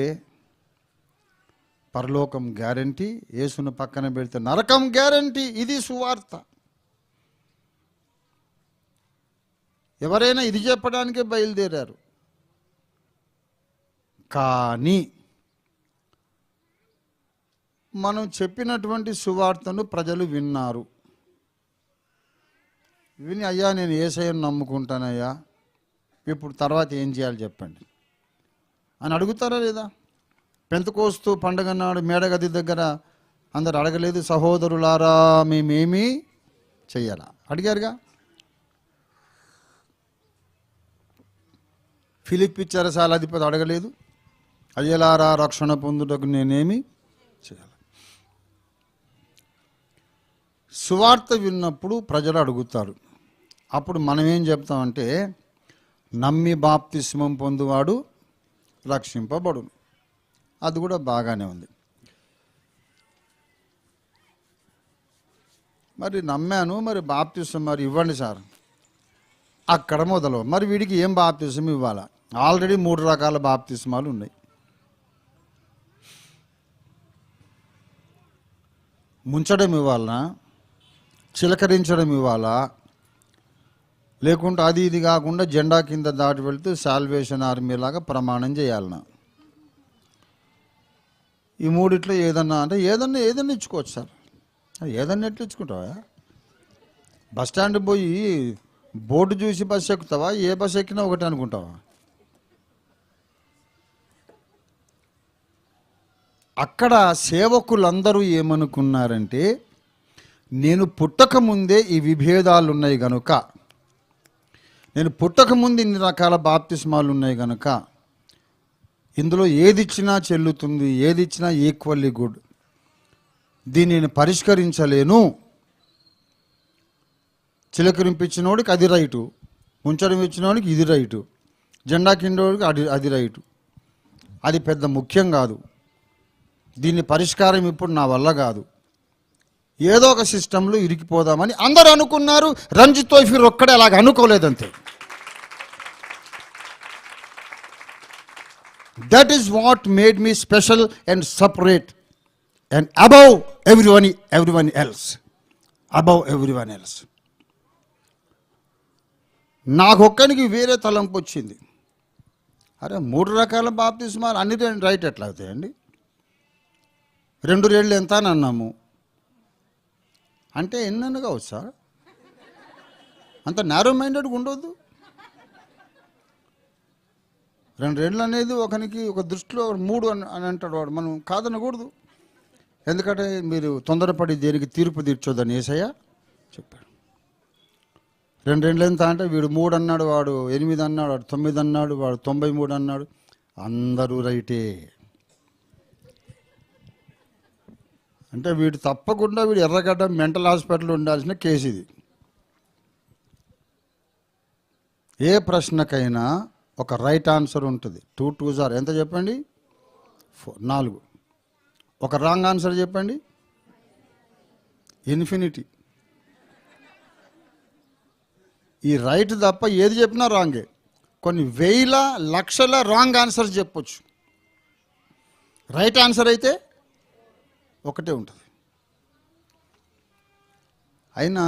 S1: పరలోకం గ్యారంటీ, యేసును పక్కన పెడితే నరకం గ్యారంటీ. ఇది సువార్త. ఎవరైనా ఇది చెప్పడానికే బయలుదేరారు. కానీ మనం చెప్పినటువంటి సువార్తను ప్రజలు విన్నారు. విని, అయ్యా నేను యేసయ్యను నమ్ముకుంటానయ్యా, ఇప్పుడు తర్వాత ఏం చేయాలి చెప్పండి అని అడుగుతారా లేదా? పెంతెకోస్తు పండగ నాడు మేడగది దగ్గర అందరు అడగలేదు, సహోదరులారా మేమేమీ చెయ్యాలా? అడిగారుగా. ఫిలిప్పీ చెరసాల అధిపతి అడగలేదు, అయ్యలారా రక్షణ పొందుటకు నేనేమి చేయాలి? సువార్త విన్నప్పుడు ప్రజలు అడుగుతారు. అప్పుడు మనం ఏం చెప్తామంటే, నమ్మి బాప్తిస్మం పొందువాడు రక్షింపబడును. అది కూడా బాగానే ఉంది. మరి నమ్మాను, మరి బాప్తిస్మం మరి ఇవ్వండి సార్, అక్కడ మొదలు. మరి వీడికి ఏం బాప్తిస్మం ఇవ్వాలా? ఆల్రెడీ 3 రకాల బాప్తిస్మాలు ఉన్నాయి. ముంచడం ఇవ్వాలనా, చిలకరించడం ఇవ్వాలా, లేకుంటే అది ఇది కాకుండా జెండా కింద దాటి వెళ్తూ సాల్వేషన్ ఆర్మీ లాగా ప్రమాణం చేయాలన్నా? ఈ మూడిట్లో ఏదన్నా అంటే ఏదన్నా ఇచ్చుకోవచ్చు సార్. ఏదన్నా ఎట్లా ఇచ్చుకుంటావా? బస్ స్టాండ్ పోయి బోర్డు చూసి బస్సు ఎక్కుతావా? ఏ బస్సు ఎక్కినా ఒకటి అనుకుంటావా? అక్కడ సేవకులందరూ ఏమనుకున్నారంటే, నేను పుట్టకముందే ఈ విభేదాలు ఉన్నాయి గనుక, నేను పుట్టకముందు ఇన్ని రకాల బాప్తిస్మాలు ఉన్నాయి గనుక ఇందులో ఏది ఇచ్చినా చెల్లుతుంది, ఏది ఇచ్చినా ఈక్వల్లీ గుడ్, దీనిని పరిష్కరించలేను. చిలకరింపించినోడికి అది రైటు, ముంచడం ఇచ్చినోడికి ఇది రైటు, జెండా కిందోడికి అది రైటు. అది పెద్ద ముఖ్యం కాదు. దీన్ని పరిష్కారం ఇప్పుడు నా వల్ల కాదు. ఏదో ఒక సిస్టంలో ఇరికిపోదామని అందరూ అనుకున్నారు. రంజిత్ తోఫీర్ ఒక్కడే అలాగ అనుకోలేదంతే. That is what made me special and separate and above everyone else. Above everyone else. నాకొక్కనికి వేరే తలంపు వచ్చింది. అరే 3 రకాల బాప్తిస్మాలు అన్ని రైట్ ఎట్లా అవుతాయండి? 2 రేళ్ళు ఎంత అని అన్నాము అంటే ఎన్నెన్ను కావచ్చు సార్? అంత నారో మైండెడ్గా ఉండొద్దు. 2 రేళ్ళు అనేది ఒకనికి ఒక దృష్టిలో 3 అని అంటాడు వాడు. మనం కాదనకూడదు. ఎందుకంటే మీరు తొందరపడి దేనికి తీర్పు తీర్చొద్దని యేసయ్య చెప్పాడు. 2 రేళ్ళు ఎంత అంటే వీడు 3 అన్నాడు, వాడు 8 అన్నాడు, వాడు 9 అన్నాడు, వాడు 93 అన్నాడు. అందరూ రైటే. అంటే వీడు తప్పకుండా ఎర్రగడ్డ మెంటల్ హాస్పిటల్ ఉండాల్సిన కేసు ఇది. ఏ ప్రశ్నకైనా ఒక రైట్ ఆన్సర్ ఉంటుంది. 2 2s are ఎంత చెప్పండి? 4. ఒక రాంగ్ ఆన్సర్ చెప్పండి? ఇన్ఫినిటీ. ఈ రైట్ తప్ప ఏది చెప్పినా రాంగే. కొన్ని వేల లక్షల రాంగ్ ఆన్సర్స్ చెప్పొచ్చు. రైట్ ఆన్సర్ అయితే ఒకటే ఉంటుంది. అయినా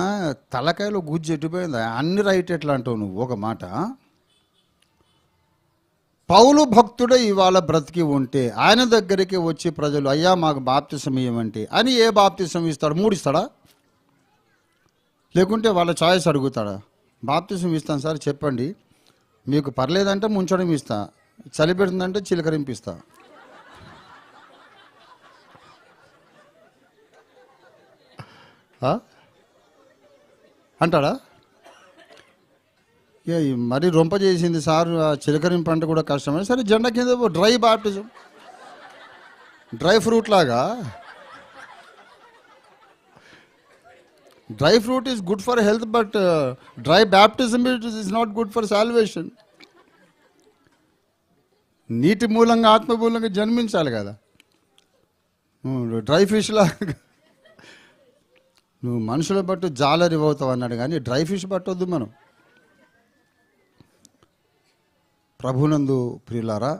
S1: తలకాయలో గుజ్జు ఎట్టిపోయింది. అన్ని రైట్ ఎట్లా అంటావు నువ్వు? ఒక మాట, పౌలు భక్తుడే ఇవాళ బ్రతికి ఉంటే ఆయన దగ్గరికి వచ్చి ప్రజలు అయ్యా మాకు బాప్తిసం ఇవ్వమంటే అని ఏ బాప్తిసం ఇస్తాడు? 3 ఇస్తాడా? లేకుంటే వాళ్ళ ఛాయిస్ అడుగుతాడా? బాప్తిసం ఇస్తాను సార్ చెప్పండి, మీకు పర్లేదంటే ముంచడం ఇస్తా, చలి పెడుతుందంటే చిలకరింపిస్తా. అంటాడా? మరి రొంప చేసింది సార్, చిలకరింపు అంటే కూడా కష్టమే. సరే జెండా కింద డ్రై బాప్టిజం, డ్రై ఫ్రూట్ లాగా. Dry fruit is good for health, but dry baptism is not good for salvation. నీటి మూలంగా ఆత్మ మూలంగా జన్మించాలి కదా. డ్రై ఫిష్ లాగా నువ్వు మనుషుల బట్టు జాలరి అవుతావు అన్నాడు, కానీ డ్రై ఫిష్ పట్టొద్దు మనం. ప్రభునందు ప్రియులారా,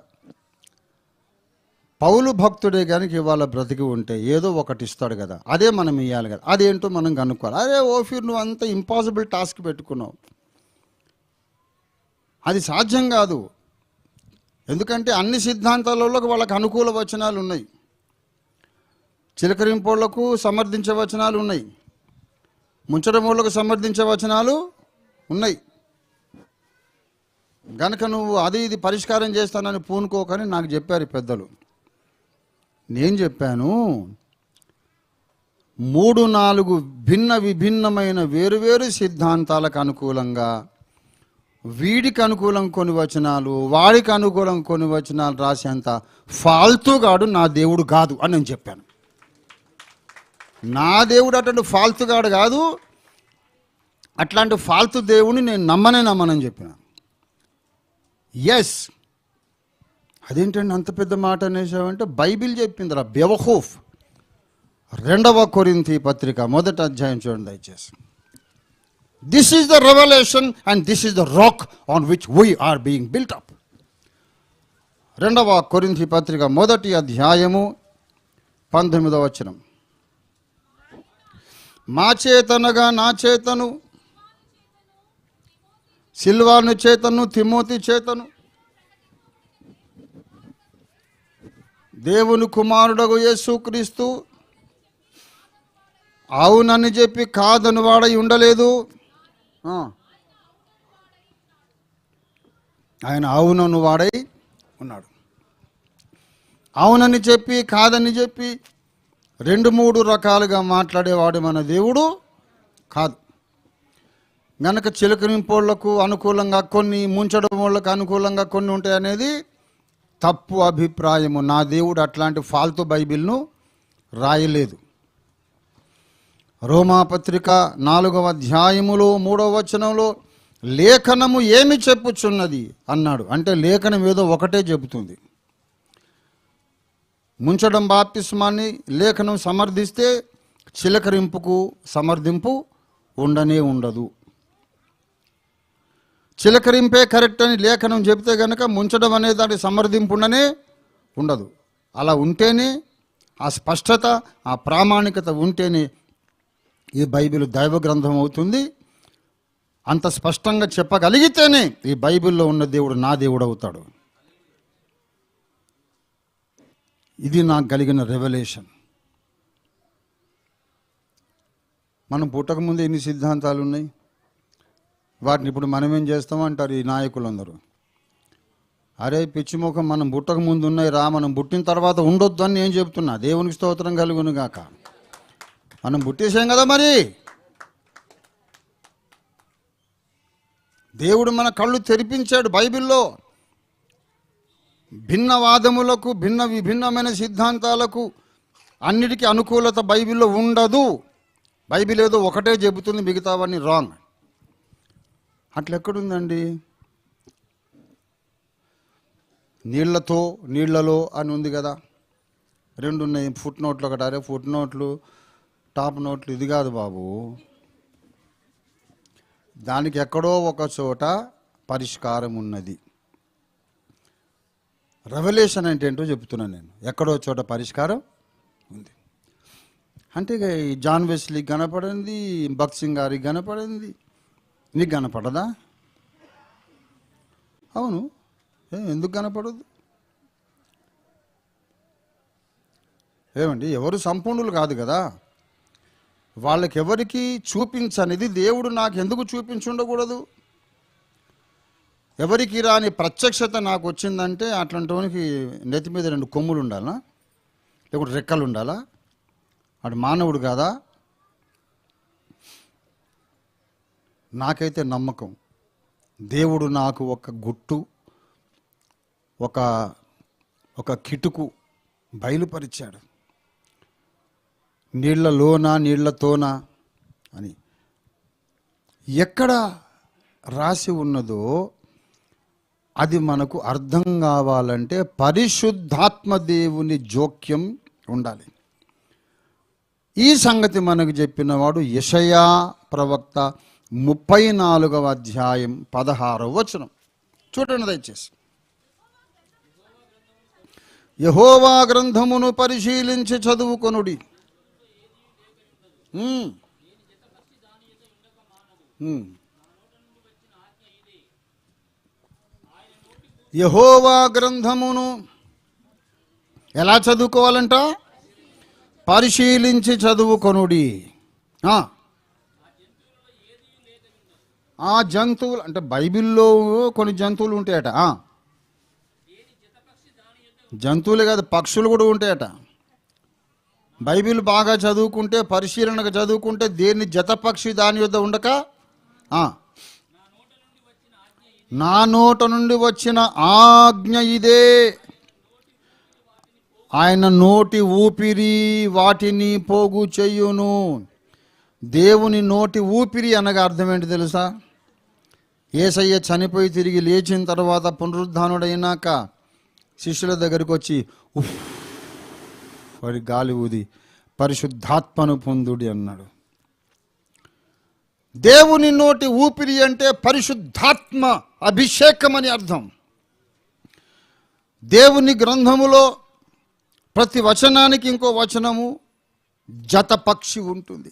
S1: పౌలు భక్తుడే కనుక ఇవాళ బ్రతికి ఉంటే ఏదో ఒకటి ఇస్తాడు కదా, అదే మనం ఇవ్వాలి కదా. అదేంటో మనం కనుక్కోవాలి. అదే ఓఫీర్ నువ్వు అంత ఇంపాసిబుల్ టాస్క్ పెట్టుకున్నావు, అది సాధ్యం కాదు. ఎందుకంటే అన్ని సిద్ధాంతాలలో వాళ్ళకు అనుకూల వచనాలు ఉన్నాయి, చిలకరింపోళ్లకు సమర్థించే వచనాలు ఉన్నాయి, ముంచడం వాళ్ళకు సమర్థించే వచనాలు ఉన్నాయి. గనక నువ్వు అది ఇది పరిష్కారం చేస్తానని పూనుకోకని నాకు చెప్పారు పెద్దలు. నేను చెప్పాను 3-4 విభిన్నమైన వేరువేరు సిద్ధాంతాలకు అనుకూలంగా వీడికి అనుకూలం కొన్ని వచనాలు, వాడికి అనుకూలం కొన్ని వచనాలు రాసేంత ఫాల్తుగాడు నా దేవుడు కాదు అని నేను చెప్పాను. నా దేవుడు అటువంటి ఫాల్తుగాడు కాదు, అట్లాంటి ఫాల్తు దేవుని నేను నమ్మనని చెప్పిన. ఎస్, అదేంటండి అంత పెద్ద మాట అనేసావంటే బైబిల్ చెప్పింది రా. బెవహూఫ్ 2వ కొరింథీ పత్రిక 1వ అధ్యాయం చూడండి దయచేసి. This is the revolution and this is the rock on which we are being built up. 2వ కొరింథీ పత్రిక 1వ అధ్యాయము 19వ వచనం. మా చేతనగా నా చేతను, సిల్వాను చేతను, తిమోతి చేతను, దేవుని కుమారుడగు యేసుక్రీస్తు అవునని చెప్పి కాదని వాడై ఉండలేదు. ఆయన అవునను వాడై ఉన్నాడు. అవునని చెప్పి కాదని చెప్పి 2-3 రకాలుగా మాట్లాడేవాడు మన దేవుడు కాదు. గనక చిలకరింపోళ్లకు అనుకూలంగా కొన్ని, ముంచడం వాళ్ళకు అనుకూలంగా కొన్ని ఉంటాయి అనేది తప్పు అభిప్రాయము. నా దేవుడు అట్లాంటి ఫాల్తు బైబిల్ను రాయలేదు. రోమాపత్రిక 4వ అధ్యాయములో 3వ వచనంలో లేఖనము ఏమి చెప్పుచున్నది అన్నాడు. అంటే లేఖనం ఏదో ఒకటే చెబుతుంది. ముంచడం బాప్తిస్మాన్ని లేఖనం సమర్థిస్తే చిలకరింపుకు సమర్థింపు ఉండనే ఉండదు. చిలకరింపే కరెక్ట్ అని లేఖనం చెబితే కనుక ముంచడం అనే దాని సమర్థింపు ఉండనే ఉండదు. అలా ఉంటేనే ఆ స్పష్టత, ఆ ప్రామాణికత ఉంటేనే ఈ బైబిల్ దైవ గ్రంథం అవుతుంది. అంత స్పష్టంగా చెప్పగలిగితేనే ఈ బైబిల్లో ఉన్న దేవుడు నా దేవుడు అవుతాడు. ఇది నాకు కలిగిన రెవల్యూషన్. మనం పుట్టకముందు ఎన్ని సిద్ధాంతాలు ఉన్నాయి, వాటిని ఇప్పుడు మనం ఏం చేస్తామంటారు ఈ నాయకులందరూ. అరే పిచ్చిముఖం, మనం పుట్టకముందు ఉన్నాయి రా, మనం పుట్టిన తర్వాత ఉండొద్దు అని నేను చెప్తున్నా. దేవునికి స్తోత్రం కలుగును గాక. మనం పుట్టేసాం కదా మరి. దేవుడు మన కళ్ళు తెరిపించాడు. బైబిల్లో భిన్నవాదములకు, విభిన్నమైన సిద్ధాంతాలకు అన్నిటికీ అనుకూలత బైబిల్లో ఉండదు. బైబిల్ ఏదో ఒకటే చెబుతుంది, మిగతావన్నీ రాంగ్. అట్లా ఎక్కడుందండి? నీళ్లతో నీళ్లలో అని ఉంది కదా, 2 ఉన్నాయి. ఫుట్ నోట్లు ఒకటి. అరే ఫుట్ నోట్లు టాప్ నోట్లు ఇది కాదు బాబు. దానికి ఎక్కడో ఒక చోట పరిష్కారం ఉన్నది. రెవల్యూషన్ అంటే ఏంటో చెప్తున్నాను నేను. ఎక్కడో చోట పరిష్కారం ఉంది. అంటే ఈ జాన్ వెస్లీకి కనపడింది, భగత్ సింగ్ గారికి కనపడింది, నీకు కనపడదా? అవును, ఎందుకు కనపడదు? ఏమండి, ఎవరు సంపూర్ణులు కాదు కదా. వాళ్ళకెవరికి చూపించనిది దేవుడు నాకు ఎందుకు చూపించుండకూడదు? ఎవరికి రాని ప్రత్యక్షత నాకు వచ్చిందంటే అట్లాంటి వానికి నెత్తి మీద 2 కొమ్ములు ఉండాలా, లేకుంటే రెక్కలు ఉండాలా? వాడు మానవుడు కాదా? నాకైతే నమ్మకం, దేవుడు నాకు ఒక గుట్టు, ఒక కిటుకు బయలుపరిచాడు. నీళ్లలోనా నీళ్లతోనా అని ఎక్కడ రాసి ఉన్నదో అది మనకు అర్థం కావాలంటే పరిశుద్ధాత్మ దేవుని జోక్యం ఉండాలి. ఈ సంగతి మనకు చెప్పినవాడు యెషయా ప్రవక్త 34వ అధ్యాయం 16వ వచనం. చూడండి దయచేసి. యెహోవా గ్రంథమును పరిశీలించి చదువుకొనుడి. యెహోవా గ్రంథమును ఎలా చదువుకోవాలంట? పరిశీలించి చదువుకొనుడి. ఆ జంతువులు అంటే బైబిల్లో కొన్ని జంతువులు ఉంటాయట. జంతువులే కాదు, పక్షులు కూడా ఉంటాయట. బైబిల్ బాగా చదువుకుంటే, పరిశీలనగా చదువుకుంటే దేన్ని జతపక్షి దాని యొద్ద ఉండక, నా నోట నుండి వచ్చిన ఆజ్ఞ ఇదే, ఆయన నోటి ఊపిరి వాటిని పోగు చెయ్యును. దేవుని నోటి ఊపిరి అనగా అర్థం ఏంటి తెలుసా? యేసయ్య చనిపోయి తిరిగి లేచిన తర్వాత పునరుద్ధానుడైనాక శిష్యుల దగ్గరికి వచ్చి ఉఫ్ వారి గాలి ఊది పరిశుద్ధాత్మను పొందుడి అన్నాడు. దేవుని నోటి ఊపిరి అంటే పరిశుద్ధాత్మ అభిషేకం అని అర్థం. దేవుని గ్రంథములో ప్రతి వచనానికి ఇంకో వచనము జతపక్షి ఉంటుంది.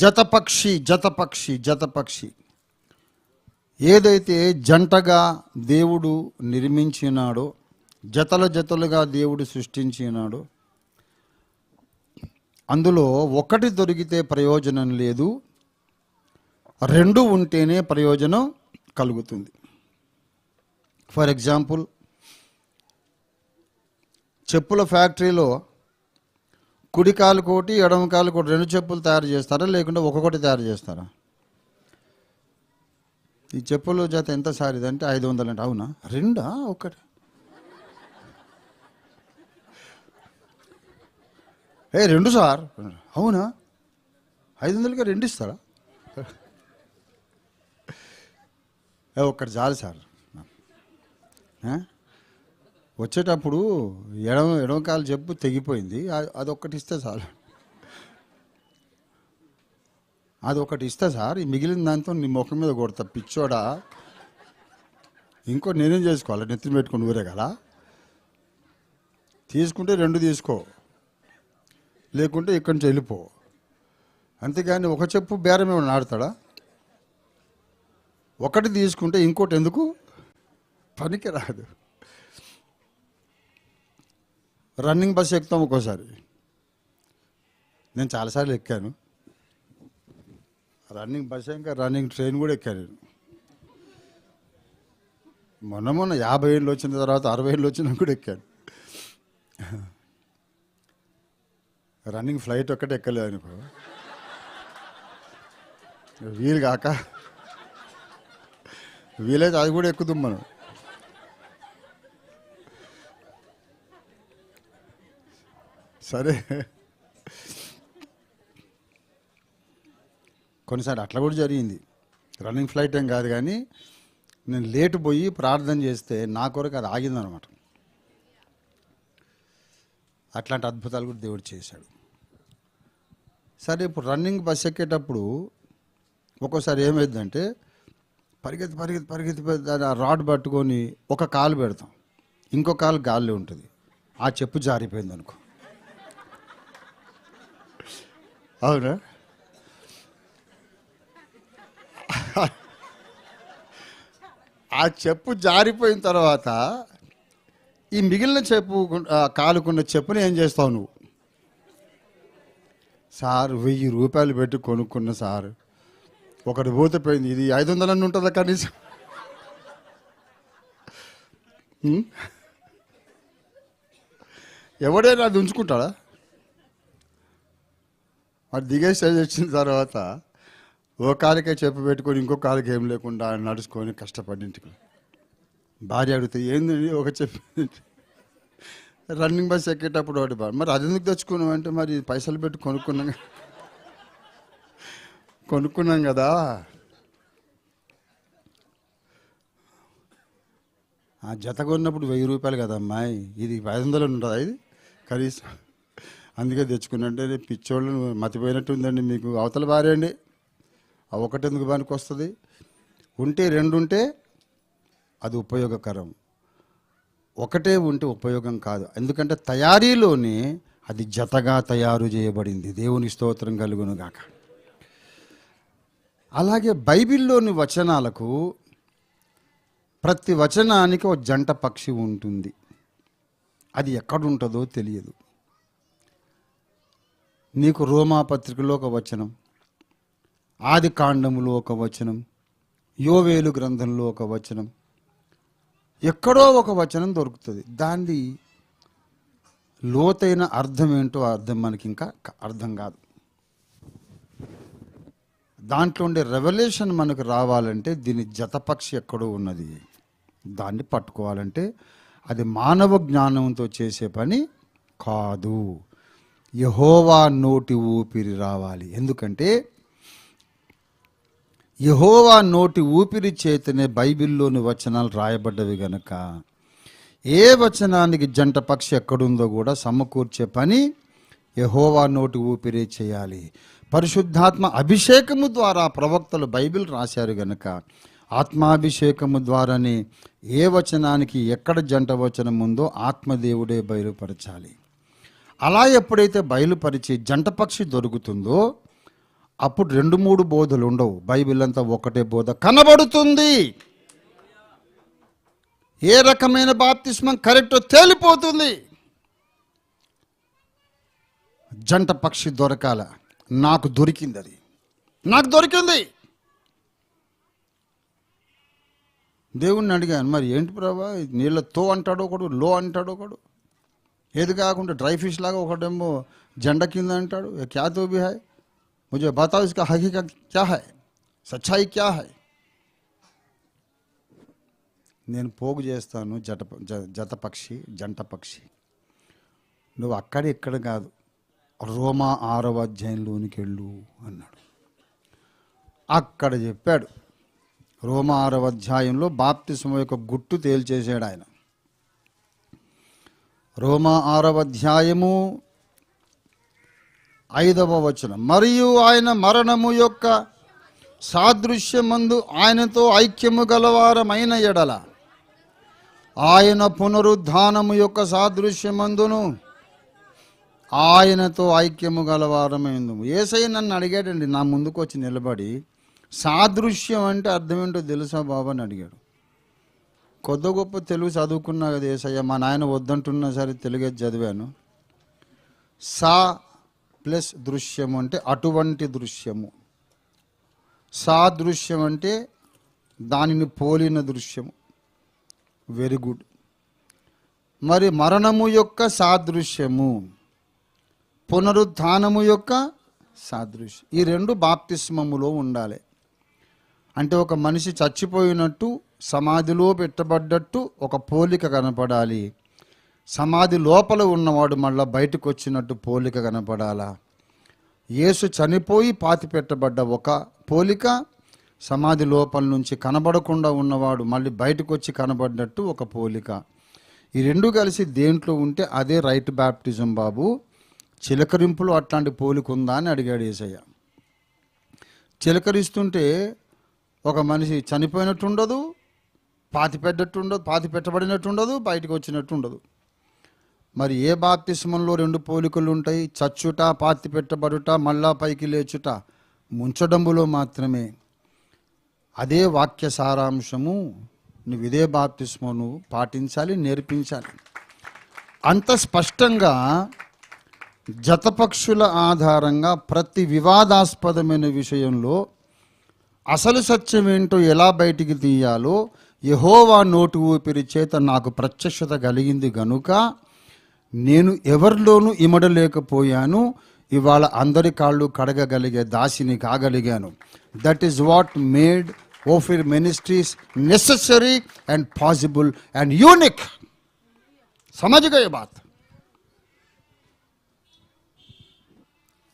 S1: జతపక్షి ఏదైతే జంటగా దేవుడు నిర్మించినాడో, జతలుగా దేవుడు సృష్టించినాడో, అందులో ఒకటి దొరికితే ప్రయోజనం లేదు, 2 ఉంటేనే ప్రయోజనం కలుగుతుంది. ఫర్ ఎగ్జాంపుల్, చెప్పుల ఫ్యాక్టరీలో కుడి కాలు కోటి ఎడమ కాలు కోటి 2 చెప్పులు తయారు చేస్తారా, లేకుంటే ఒక్కొక్కటి తయారు చేస్తారా? ఈ చెప్పుల జత ఎంత సారిదంటే 500 అంటే, అవునా 2 ఒకటి? రెండు సార్. అవునా, 500కి రెండు ఇస్తారా? ఒక్కటి చాలు సార్. వచ్చేటప్పుడు ఎడమ కాలు చెప్పు తెగిపోయింది, అదొక్కటి ఇస్తే చాలు. అదొకటి ఇస్తా సార్, ఈ మిగిలిన దాంతో నీ ముఖం మీద కొడతా పిచ్చోడా. ఇంకో నేనేం చేసుకోవాలి, నెత్తిని పెట్టుకుని ఊరే కదా. తీసుకుంటే రెండు తీసుకో, లేకుంటే ఇక్కడి నుంచి వెళ్ళిపో. అంతేగాని ఒక చెప్పు బేరం ఏమైనా ఆడతాడా? ఒకటి తీసుకుంటే ఇంకోటి ఎందుకు, పనికి రాదు. రన్నింగ్ బస్ ఎక్కుతాం ఒక్కోసారి. నేను చాలాసార్లు ఎక్కాను రన్నింగ్ బస్, ఇంకా రన్నింగ్ ట్రైన్ కూడా ఎక్కాను. మొన్న 50 ఏళ్ళు వచ్చిన తర్వాత 60 ఏళ్ళు వచ్చినా కూడా ఎక్కాను. రన్నింగ్ ఫ్లైట్ ఒక్కటే ఎక్కలేదు అనుకో, వీలు కాక. వీలైతే అది కూడా ఎక్కుతాం మనం. సరే, కొన్నిసార్లు అట్లా కూడా జరిగింది. రన్నింగ్ ఫ్లైట్ ఏం కాదు కానీ నేను లేటు పోయి ప్రార్థన చేస్తే నా కొరకు అది ఆగిందనమాట. అట్లాంటి అద్భుతాలు కూడా దేవుడు చేశాడు. సరే, ఇప్పుడు రన్నింగ్ బస్ ఎక్కేటప్పుడు ఒక్కోసారి ఏమైందంటే పరిగెత్తి పరిగెత్తి పరిగెత్తి ఆ రాడ్ పట్టుకొని ఒక కాలు పెడతాం, ఇంకో కాలు గాల్లో ఉంటుంది. ఆ చెప్పు జారిపోయింది అనుకో. అవునా? ఆ చెప్పు జారిపోయిన తర్వాత ఈ మిగిలిన చెప్పు కాలుకున్న చెప్పుని ఏం చేస్తావు నువ్వు? సార్ 1000 రూపాయలు పెట్టి కొనుక్కున్న సార్, ఒకటి పోతే పోయింది, ఇది 500 అని ఉంటుందా కనీసం? ఎవడైనా అది ఉంచుకుంటాడా? అది దిగే స్టేజ్ వచ్చిన తర్వాత ఓ కాలికే చెప్పు పెట్టుకొని ఇంకో కాలికి ఏం లేకుండా నడుచుకొని కష్టపడి ఇంటికి భార్య అడుగుతుంది, ఏంది ఒక చెప్పు. రన్నింగ్ బస్ ఎక్కేటప్పుడు ఒకటి మరి అది ఎందుకు తెచ్చుకున్నాం అంటే, మరి పైసలు పెట్టి కొనుక్కున్నాం కదా. ఆ జత కొన్నప్పుడు 1000 రూపాయలు కదా అమ్మాయి, ఇది 500 ఉంటుందా ఇది కనీసం? అందుకే తెచ్చుకున్నంటే పిచ్చోళ్ళు మతిపోయినట్టు ఉందండి మీకు. అవతల భార్య అండి, ఆ ఒకటి ఎందుకు పనికి వస్తుంది? ఉంటే 2 ఉంటే అది ఉపయోగకరం, ఒకటే ఉంటే ఉపయోగం కాదు. ఎందుకంటే తయారీలోనే అది జతగా తయారు చేయబడింది. దేవుని స్తోత్రం కలుగును గాక. అలాగే బైబిల్లోని వచనాలకు ప్రతి వచనానికి ఒక జంట పక్షి ఉంటుంది. అది ఎక్కడుంటుందో తెలియదు. నీకు రోమాపత్రికలో ఒక వచనం, ఆది కాండములో ఒక వచనం, యోవేలు గ్రంథంలో ఒక వచనం, ఎక్కడో ఒక వచనం దొరుకుతుంది. దాన్ని లోతైన అర్థం ఏంటో మనకి ఇంకా అర్థం కాదు. దాంట్లో ఉండే రెవల్యూషన్ మనకు రావాలంటే దీని జతపక్షి ఎక్కడో ఉన్నది, దాన్ని పట్టుకోవాలంటే అది మానవ జ్ఞానంతో చేసే పని కాదు. యెహోవా నోటి ఊపిరి రావాలి. ఎందుకంటే యెహోవా నోటి ఊపిరి చేతనే బైబిల్లోని వచనాలు రాయబడ్డవి గనక ఏ వచనానికి జంట పక్షి ఎక్కడుందో కూడా సమకూర్చే పని యెహోవా నోటి ఊపిరే చేయాలి. పరిశుద్ధాత్మ అభిషేకము ద్వారా ప్రవక్తలు బైబిల్ రాశారు గనక ఆత్మాభిషేకము ద్వారానే ఏ వచనానికి ఎక్కడ జంట వచనం ఉందో ఆత్మదేవుడే బయలుపరచాలి. అలా ఎప్పుడైతే బయలుపరిచి జంట పక్షి దొరుకుతుందో అప్పుడు 2-3 బోధలు ఉండవు. బైబిల్ అంతా ఒకటే బోధ కనబడుతుంది. ఏ రకమైన బాప్తిస్మం కరెక్టో తేలిపోతుంది. జంట పక్షి దొరకాల. నాకు దొరికింది, అది నాకు దొరికింది. దేవుణ్ణి అడిగాను, మరి ఏంటి ప్రభా, నీళ్ళతో అంటాడు ఒకడు, లో అంటాడు ఒకడు, ఏది కాకుండా డ్రై ఫిష్ లాగా ఒకటేమో జెండా కింద అంటాడు. క్యా తో భీ హై, मुझे बताओ इसका हकीकत क्या है, सच्चाई क्या है. నేను పోగు చేస్తాను జత పక్షి, జంట పక్షి. నువ్వు అక్కడ ఇక్కడ కాదు, రోమా 6వ అధ్యాయంలోనికి వెళ్ళు అన్నాడు. అక్కడ చెప్పాడు. రోమా 6వ అధ్యాయంలో బాప్తిస్మం యొక్క గుట్టు తేల్చేశాడు ఆయన. రోమా 6వ అధ్యాయము 5వ వచనం, మరియు ఆయన మరణము యొక్క సాదృశ్యమందు ఆయనతో ఐక్యము గలవారమైన ఎడల ఆయన పునరుద్ధానము యొక్క సాదృశ్యమందును ఆయనతో ఐక్యము గలవారమైందు. యేసయ్య నన్ను అడిగాడండి, నా ముందుకు వచ్చి నిలబడి, సాదృశ్యం అంటే అర్థం ఏంటో తెలుసా బాబు అని అడిగాడు. కొద్ది గొప్ప తెలుగు చదువుకున్నా కదా యేసయ్య, మా నాయన వద్దంటున్నా సరే తెలుగే చదివాను. సా ప్లస్ దృశ్యము అంటే అటువంటి దృశ్యము, సాదృశ్యం అంటే దానిని పోలిన దృశ్యము. Very good. మరి మరణము యొక్క సాదృశ్యము, పునరుత్థానము యొక్క సాదృశ్యం, ఈ రెండు బాప్తిస్మములో ఉండాలి. అంటే ఒక మనిషి చచ్చిపోయినట్టు సమాధిలో పెట్టబడ్డట్టు ఒక పోలిక కనపడాలి. సమాధి లోపల ఉన్నవాడు మళ్ళీ బయటకు వచ్చినట్టు పోలిక కనపడాలా. యేసు చనిపోయి పాతి పెట్టబడ్డ ఒక పోలిక, సమాధి లోపల నుంచి కనబడకుండా ఉన్నవాడు మళ్ళీ బయటకు వచ్చి కనబడినట్టు ఒక పోలిక. ఈ రెండు కలిసి దేంట్లో ఉంటే అదే రైట్ బ్యాప్టిజం బాబు. చిలకరింపులో అట్లాంటి పోలిక ఉందా అని అడిగాడు యేసయ్య. చిలకరిస్తుంటే ఒక మనిషి చనిపోయినట్టు ఉండదు, పాతి పెట్టబడినట్టు ఉండదు, బయటకు వచ్చినట్టు ఉండదు. మరి ఏ బాప్తిస్మంలో రెండు పోలికలు ఉంటాయి? చచ్చుట, పాతి పెట్టబడుట, మళ్ళా పైకి లేచుట ముంచడంబులో మాత్రమే. అదే వాక్య సారాంశము. నువ్వు ఇదే బాప్తిస్మం నువ్వు పాటించాలి, నేర్పించాలి. అంత స్పష్టంగా జతపక్షుల ఆధారంగా ప్రతి వివాదాస్పదమైన విషయంలో అసలు సత్యం ఏంటో ఎలా బయటికి తీయాలో యెహోవా నోటి ఊపిరి చేత నాకు ప్రత్యక్షత కలిగింది గనుక నేను ఎవరిలోనూ ఇమడలేకపోయాను. ఇవాళ అందరి కాళ్ళు కడగగలిగే దాసిని కాగలిగాను. That is what made Ophir ministries necessary and possible and unique. సమझ गए बात.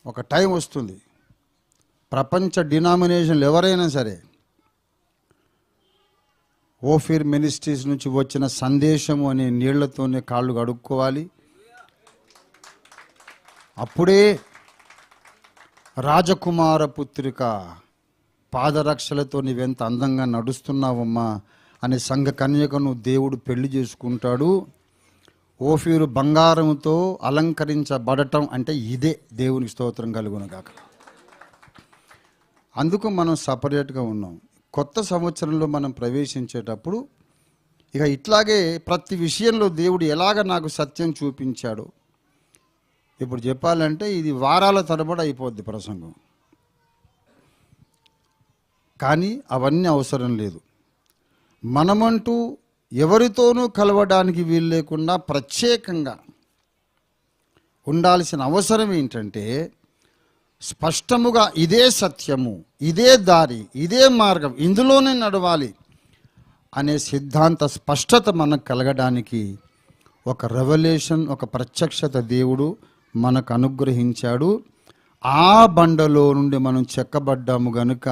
S1: ఒక టైం వస్తుంది, ప్రపంచ డినామినేషన్లు ఎవరైనా సరే ఓఫిర్ మినిస్ట్రీస్ నుంచి వచ్చిన సందేశము అనే నీళ్లతోనే కాళ్ళు కడుక్కోవాలి. అప్పుడే రాజకుమార పుత్రిక పాదరక్షలతో నీవెంత అందంగా నడుస్తున్నావమ్మా అనే సంఘ కన్యకను దేవుడు పెళ్లి చేసుకుంటాడు. ఓఫీరు బంగారంతో అలంకరించబడటం అంటే ఇదే. దేవునికి స్తోత్రం కలుగునుగాక. అందుకు మనం సపరేట్గా ఉన్నాం. కొత్త సంవత్సరంలో మనం ప్రవేశించేటప్పుడు ఇక ఇట్లాగే ప్రతి విషయంలో దేవుడు ఎలాగ నాకు సత్యం చూపించాడు. ఇప్పుడు చెప్పాలంటే ఇది వారాల తరబడి అయిపోద్ది ప్రసంగం, కానీ అవన్నీ అవసరం లేదు. మనమంటూ ఎవరితోనూ కలవడానికి వీలు లేకుండా ప్రత్యేకంగా ఉండాల్సిన అవసరం ఏంటంటే స్పష్టముగా ఇదే సత్యము, ఇదే దారి, ఇదే మార్గం, ఇందులోనే నడవాలి అనే సిద్ధాంత స్పష్టత మనకు కలగడానికి ఒక రెవల్యూషన్, ఒక ప్రత్యక్షత దేవుడు మనకు అనుగ్రహించాడు. ఆ బండలో నుండి మనం చెక్కబడ్డాము గనుక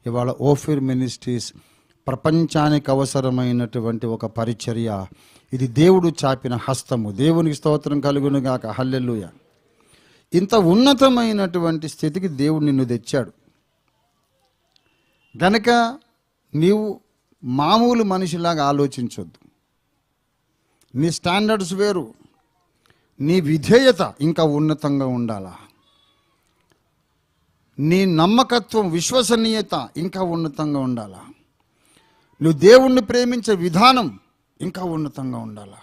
S1: ఇవాళ ఓఫిర్ మినిస్ట్రీస్ ప్రపంచానికి అవసరమైనటువంటి ఒక పరిచర్య. ఇది దేవుడు చాపిన హస్తము. దేవునికి స్తోత్రం కలుగునుగాక. హల్లెలూయా. ఇంత ఉన్నతమైనటువంటి స్థితికి దేవుడు నిన్ను తెచ్చాడు గనక నీవు మామూలు మనిషిలాగా ఆలోచించొద్దు. నీ స్టాండర్డ్స్ వేరు, నీ విధేయత ఇంకా ఉన్నతంగా ఉండాలా, నీ నమ్మకత్వం, విశ్వసనీయత ఇంకా ఉన్నతంగా ఉండాలా, నువ్వు దేవుణ్ణి ప్రేమించే విధానం ఇంకా ఉన్నతంగా ఉండాలా.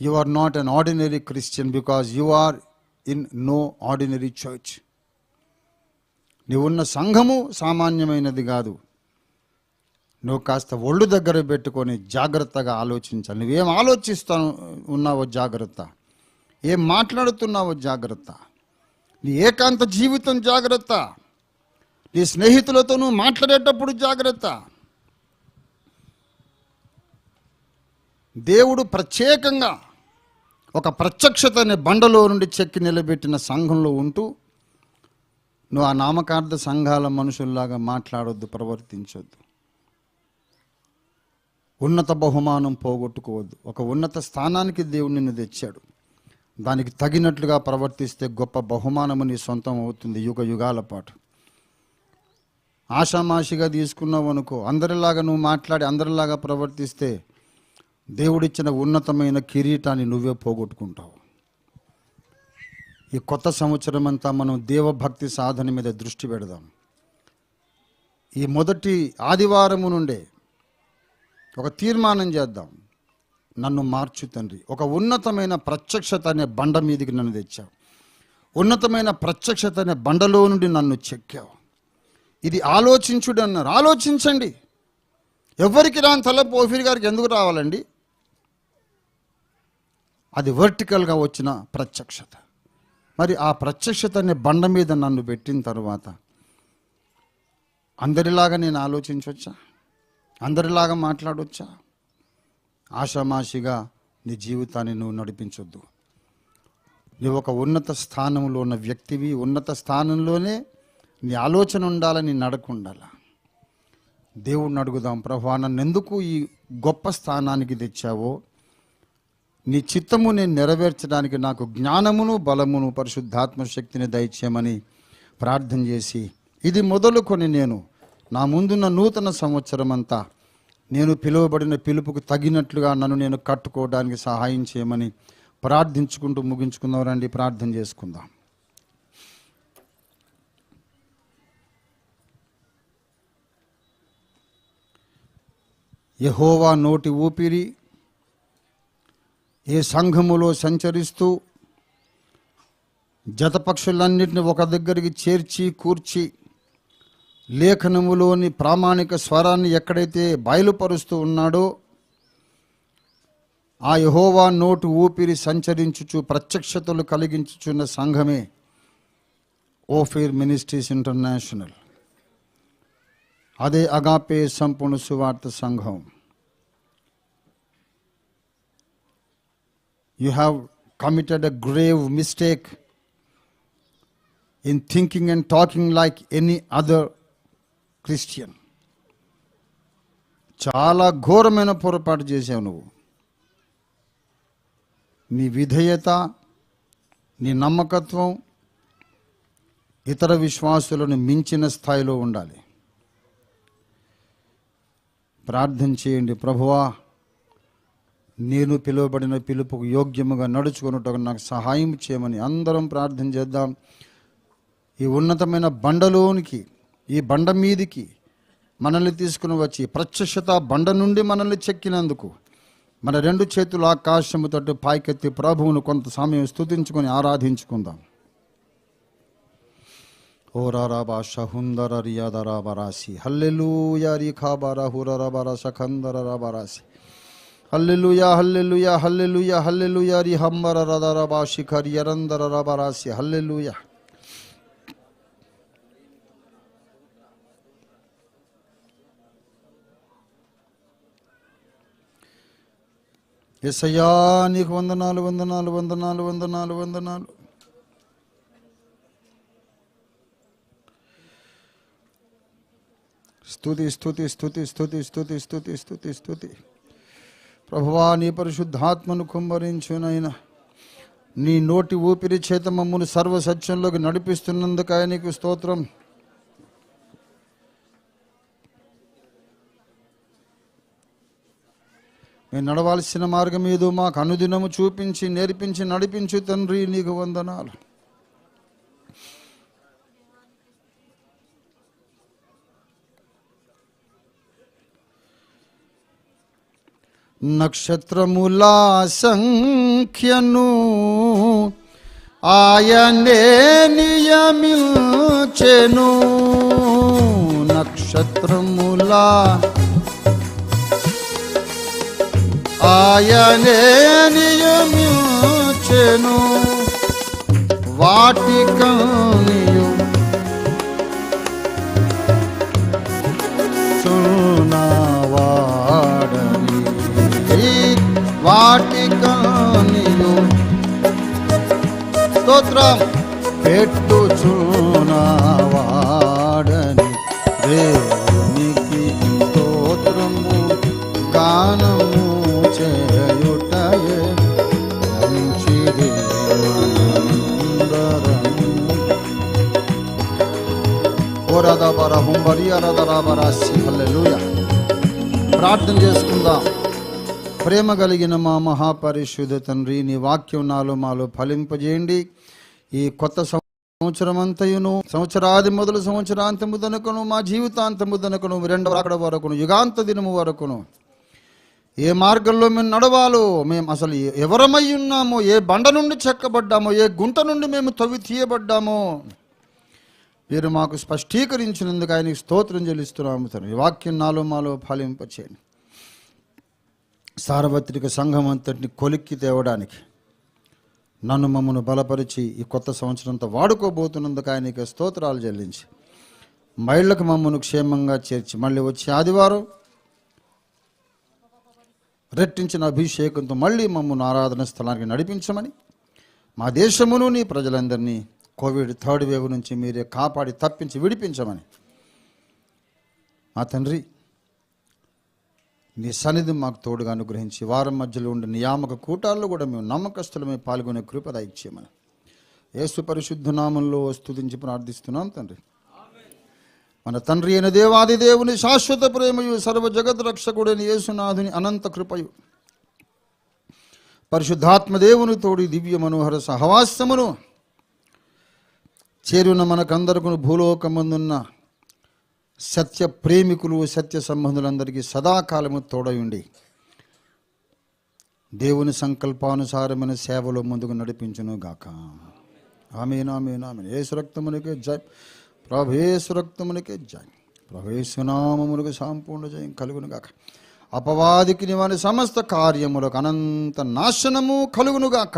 S1: You are not an ordinary Christian because you are in no ordinary church. నీవున్న సంఘము సామాన్యమైనది కాదు. నువ్వు కాస్త ఒళ్ళు దగ్గర పెట్టుకొని జాగ్రత్తగా ఆలోచించాలి. నువ్వేం ఉన్నావో జాగ్రత్త, ఏం మాట్లాడుతున్నావో జాగ్రత్త, నీ ఏకాంత జీవితం జాగ్రత్త, నీ స్నేహితులతో నువ్వు మాట్లాడేటప్పుడు జాగ్రత్త. దేవుడు ప్రత్యేకంగా ఒక ప్రత్యక్షత అనే బండలో నుండి చెక్కి నిలబెట్టిన సంఘంలో ఉంటూ నువ్వు ఆ నామకార్థ సంఘాల మనుషుల్లాగా మాట్లాడొద్దు, ప్రవర్తించొద్దు. ఉన్నత బహుమానం పోగొట్టుకోవద్దు. ఒక ఉన్నత స్థానానికి దేవుడు నిన్ను తెచ్చాడు. దానికి తగినట్లుగా ప్రవర్తిస్తే గొప్ప బహుమానము నీ సొంతం అవుతుంది యుగ యుగాల పాటు. ఆషామాషిగా తీసుకున్నావు అనుకో, అందరిలాగా నువ్వు మాట్లాడి అందరిలాగా ప్రవర్తిస్తే దేవుడిచ్చిన ఉన్నతమైన కిరీటాన్ని నువ్వే పోగొట్టుకుంటావు. ఈ కొత్త సంవత్సరం అంతా మనం దేవభక్తి సాధన మీద దృష్టి పెడదాం. ఈ మొదటి ఆదివారము నుండే ఒక తీర్మానం చేద్దాం. నన్ను మార్చు తండ్రి. ఒక ఉన్నతమైన ప్రత్యక్షత అనే బండ మీదకి నన్ను తెచ్చావు. ఉన్నతమైన ప్రత్యక్షత అనే బండలో నుండి నన్ను చెక్కావు. ఇది ఆలోచించుడు అన్నారు. ఆలోచించండి. ఎవరికి రాని తలపు ఓఫీర్ గారికి ఎందుకు రావాలండి? అది వర్టికల్గా వచ్చిన ప్రత్యక్షత. మరి ఆ ప్రత్యక్షత అనే బండ మీద నన్ను పెట్టిన తర్వాత అందరిలాగా నేను ఆలోచించవచ్చా? అందరిలాగా మాట్లాడవచ్చా? ఆషామాషిగా నీ జీవితాన్ని నువ్వు నడిపించొద్దు. నువ్వు ఒక ఉన్నత స్థానంలో ఉన్న వ్యక్తివి. ఉన్నత స్థానంలోనే నీ ఆలోచన ఉండాలి, నీ నడక ఉండాలి. దేవుడిని అడుగుదాం, ప్రభువా నన్ను ఎందుకు ఈ గొప్ప స్థానానికి తెచ్చావో, నీ చిత్తము నేను నెరవేర్చడానికి నాకు జ్ఞానమును బలమును పరిశుద్ధాత్మ శక్తిని దయచేయమని ప్రార్థన చేసి, ఇది మొదలుకొని నేను నా ముందున్న నూతన సంవత్సరం అంతా నేను పిలువబడిన పిలుపుకు తగినట్లుగా నన్ను నేను కట్టుకోవడానికి సహాయం చేయమని ప్రార్థించుకుంటూ ముగించుకుందాం. రండి ప్రార్థన చేసుకుందాం. యెహోవా నోటి ఊపిరి ఏ సంఘములో సంచరిస్తూ జతపక్షులన్నింటినీ ఒక దగ్గరికి చేర్చి కూర్చి లేఖనములోని ప్రామాణిక స్వరాన్ని ఎక్కడైతే బయలుపరుస్తూ ఉన్నాడో ఆ యెహోవా నోటు ఊపిరి సంచరించుచు ప్రత్యక్షతలు కలిగించుచున్న సంఘమే ఓఫీర్ మినిస్ట్రీస్ ఇంటర్నేషనల్. అదే అగాపే సంపూర్ణ సువార్త సంఘం. You have committed a grave mistake in thinking and talking like any other Christian. చాలా ఘోరమైన పొరపాటు చేసావు నువ్వు. నీ విధేయత, నీ నమ్మకత్వం ఇతర విశ్వాసులను మించిన స్థాయిలో ఉండాలి. ప్రార్థన చేయండి. ప్రభువా నేను పిలువబడిన పిలుపుకు యోగ్యముగా నడుచుకున్నట్టుగా నాకు సహాయం చేయమని అందరం ప్రార్థన చేద్దాం. ఈ ఉన్నతమైన బండలోనికి, ఈ బండ మీదికి మనల్ని తీసుకుని వచ్చి ప్రత్యక్షత బండ నుండి మనల్ని చెక్కినందుకు మన రెండు చేతులు ఆకాశము తట్టు పైకెత్తి ప్రభువును కొంత సమయం స్తుతించుకొని ఆరాధించుకుందాం. ఓ రారాబా షహుందర రియాదరాబరాసి హల్లెలూయా రిఖాబారా హురరాబారా సఖందరరాబరాసి హల్లెలూయా హల్లెలూయా హల్లెలూయా హల్లెలూయా రిహంబర రదరబా శిఖర్ యరందరరాబరాసి హల్లెలూయా. యేసయ్యా నీకు వందనాలు వందనాలు వందనాలు వందనాలు వందనాలు. స్తుతి స్తుతి స్తుతి స్తుతి స్తుతి స్తుతి స్తుతి స్తుతి. ప్రభువా నీ పరిశుద్ధాత్మను కుమ్మరించునైనా నీ నోటి ఊపిరి చేత మమ్మల్ని సర్వసత్యంలోకి నడిపిస్తున్నందుకు నీకు స్తోత్రం. మేము నడవాల్సిన మార్గం ఏదో మాకు అనుదినము చూపించి నేర్పించి నడిపించు తండ్రి, నీకు వందనాలు. నక్షత్రముల సంఖ్యను ఆయనే నియమించెను. నక్షత్రముల ఆయనే నియమించెను. వాటికనియు చున్నవాడని వాటికనియు స్తోత్రం. పెట్టుచున్నవాడని దేవునికి స్తోత్రము గానము చేయుటయే మంచిది మనందరము. ఓరదబర హుంబరి అరదరాబరాసి. హల్లెలూయా. ప్రార్థన చేసుకుందాం. ప్రేమ కలిగిన మా మహాపరిశుద్ధ తండ్రి, నీ వాక్యం నాలో మాలో ఫలింపజేయండి. ఈ కొత్త సంవత్సరం అంతయును, సంవత్సరాది మొదలు సంవత్సరాంతము దనకును, మా జీవితాంతము దనకును, రెండవ రాకడ వరకును, యుగాంత దినము వరకును ఏ మార్గంలో మేము నడవాలో, మేము అసలు ఎవరమై ఉన్నామో, ఏ బండ నుండి చెక్కబడ్డామో, ఏ గుంట నుండి మేము తవ్వి తీయబడ్డామో మీరు మాకు స్పష్టీకరించినందుకు ఆయనకి స్తోత్రం చెల్లిస్తున్నాము తండ్రి. ఈ వాక్యం నాలో మాలో ఫలింపచేయండి. సార్వత్రిక సంఘం అంతటిని కొలిక్కి తేవడానికి నన్ను మమ్మను బలపరిచి ఈ కొత్త సంవత్సరంతో వాడుకోబోతున్నందుకు ఆయనకి స్తోత్రాలు చెల్లించి మైళ్ళకు మమ్మను క్షేమంగా చేర్చి మళ్ళీ వచ్చే ఆదివారం రెట్టించిన అభిషేకంతో మళ్ళీ మమ్మల్ని ఆరాధన స్థలానికి నడిపించమని, మా దేశమును నీ ప్రజలందరినీ కోవిడ్ 3rd వేవ్ నుంచి మీరే కాపాడి తప్పించి విడిపించమని మా తండ్రి నీ సన్నిధి మాకు తోడుగా అనుగ్రహించి వారం మధ్యలో ఉండే నియామక కూటాల్లో కూడా మేము నమ్మకస్తులమే పాల్గొనే కృప దయచేయమని యేసు పరిశుద్ధ నామంలో స్తుతించి ప్రార్థిస్తున్నాం తండ్రి. మన తండ్రి అయిన దేవాది దేవుని శాశ్వత ప్రేమయు సర్వ జగత్ రక్షకుడైన యేసునాథుని అనంత కృపయు పరిశుద్ధాత్మ దేవుని తోడి దివ్య మనోహర సహవాసమును చేరున్న మనకందరకు భూలోకమందున్న సత్య ప్రేమికులు, సత్య సంబంధులందరికీ సదాకాలము తోడయుండి దేవుని సంకల్పానుసారమైన సేవలో ముందుకు నడిపించును గాక. ఆమేన్ ఆమేన్ ఆమేన్. యేసు రక్తమునికే జై. ప్రభు యేసు రక్తమునికే జై. ప్రభు యేసు నామమునకు సంపూర్ణ జయం కలుగును గాక. అపవాదికి నివాని సమస్త కార్యములకు అనంత నాశనము కలుగును గాక.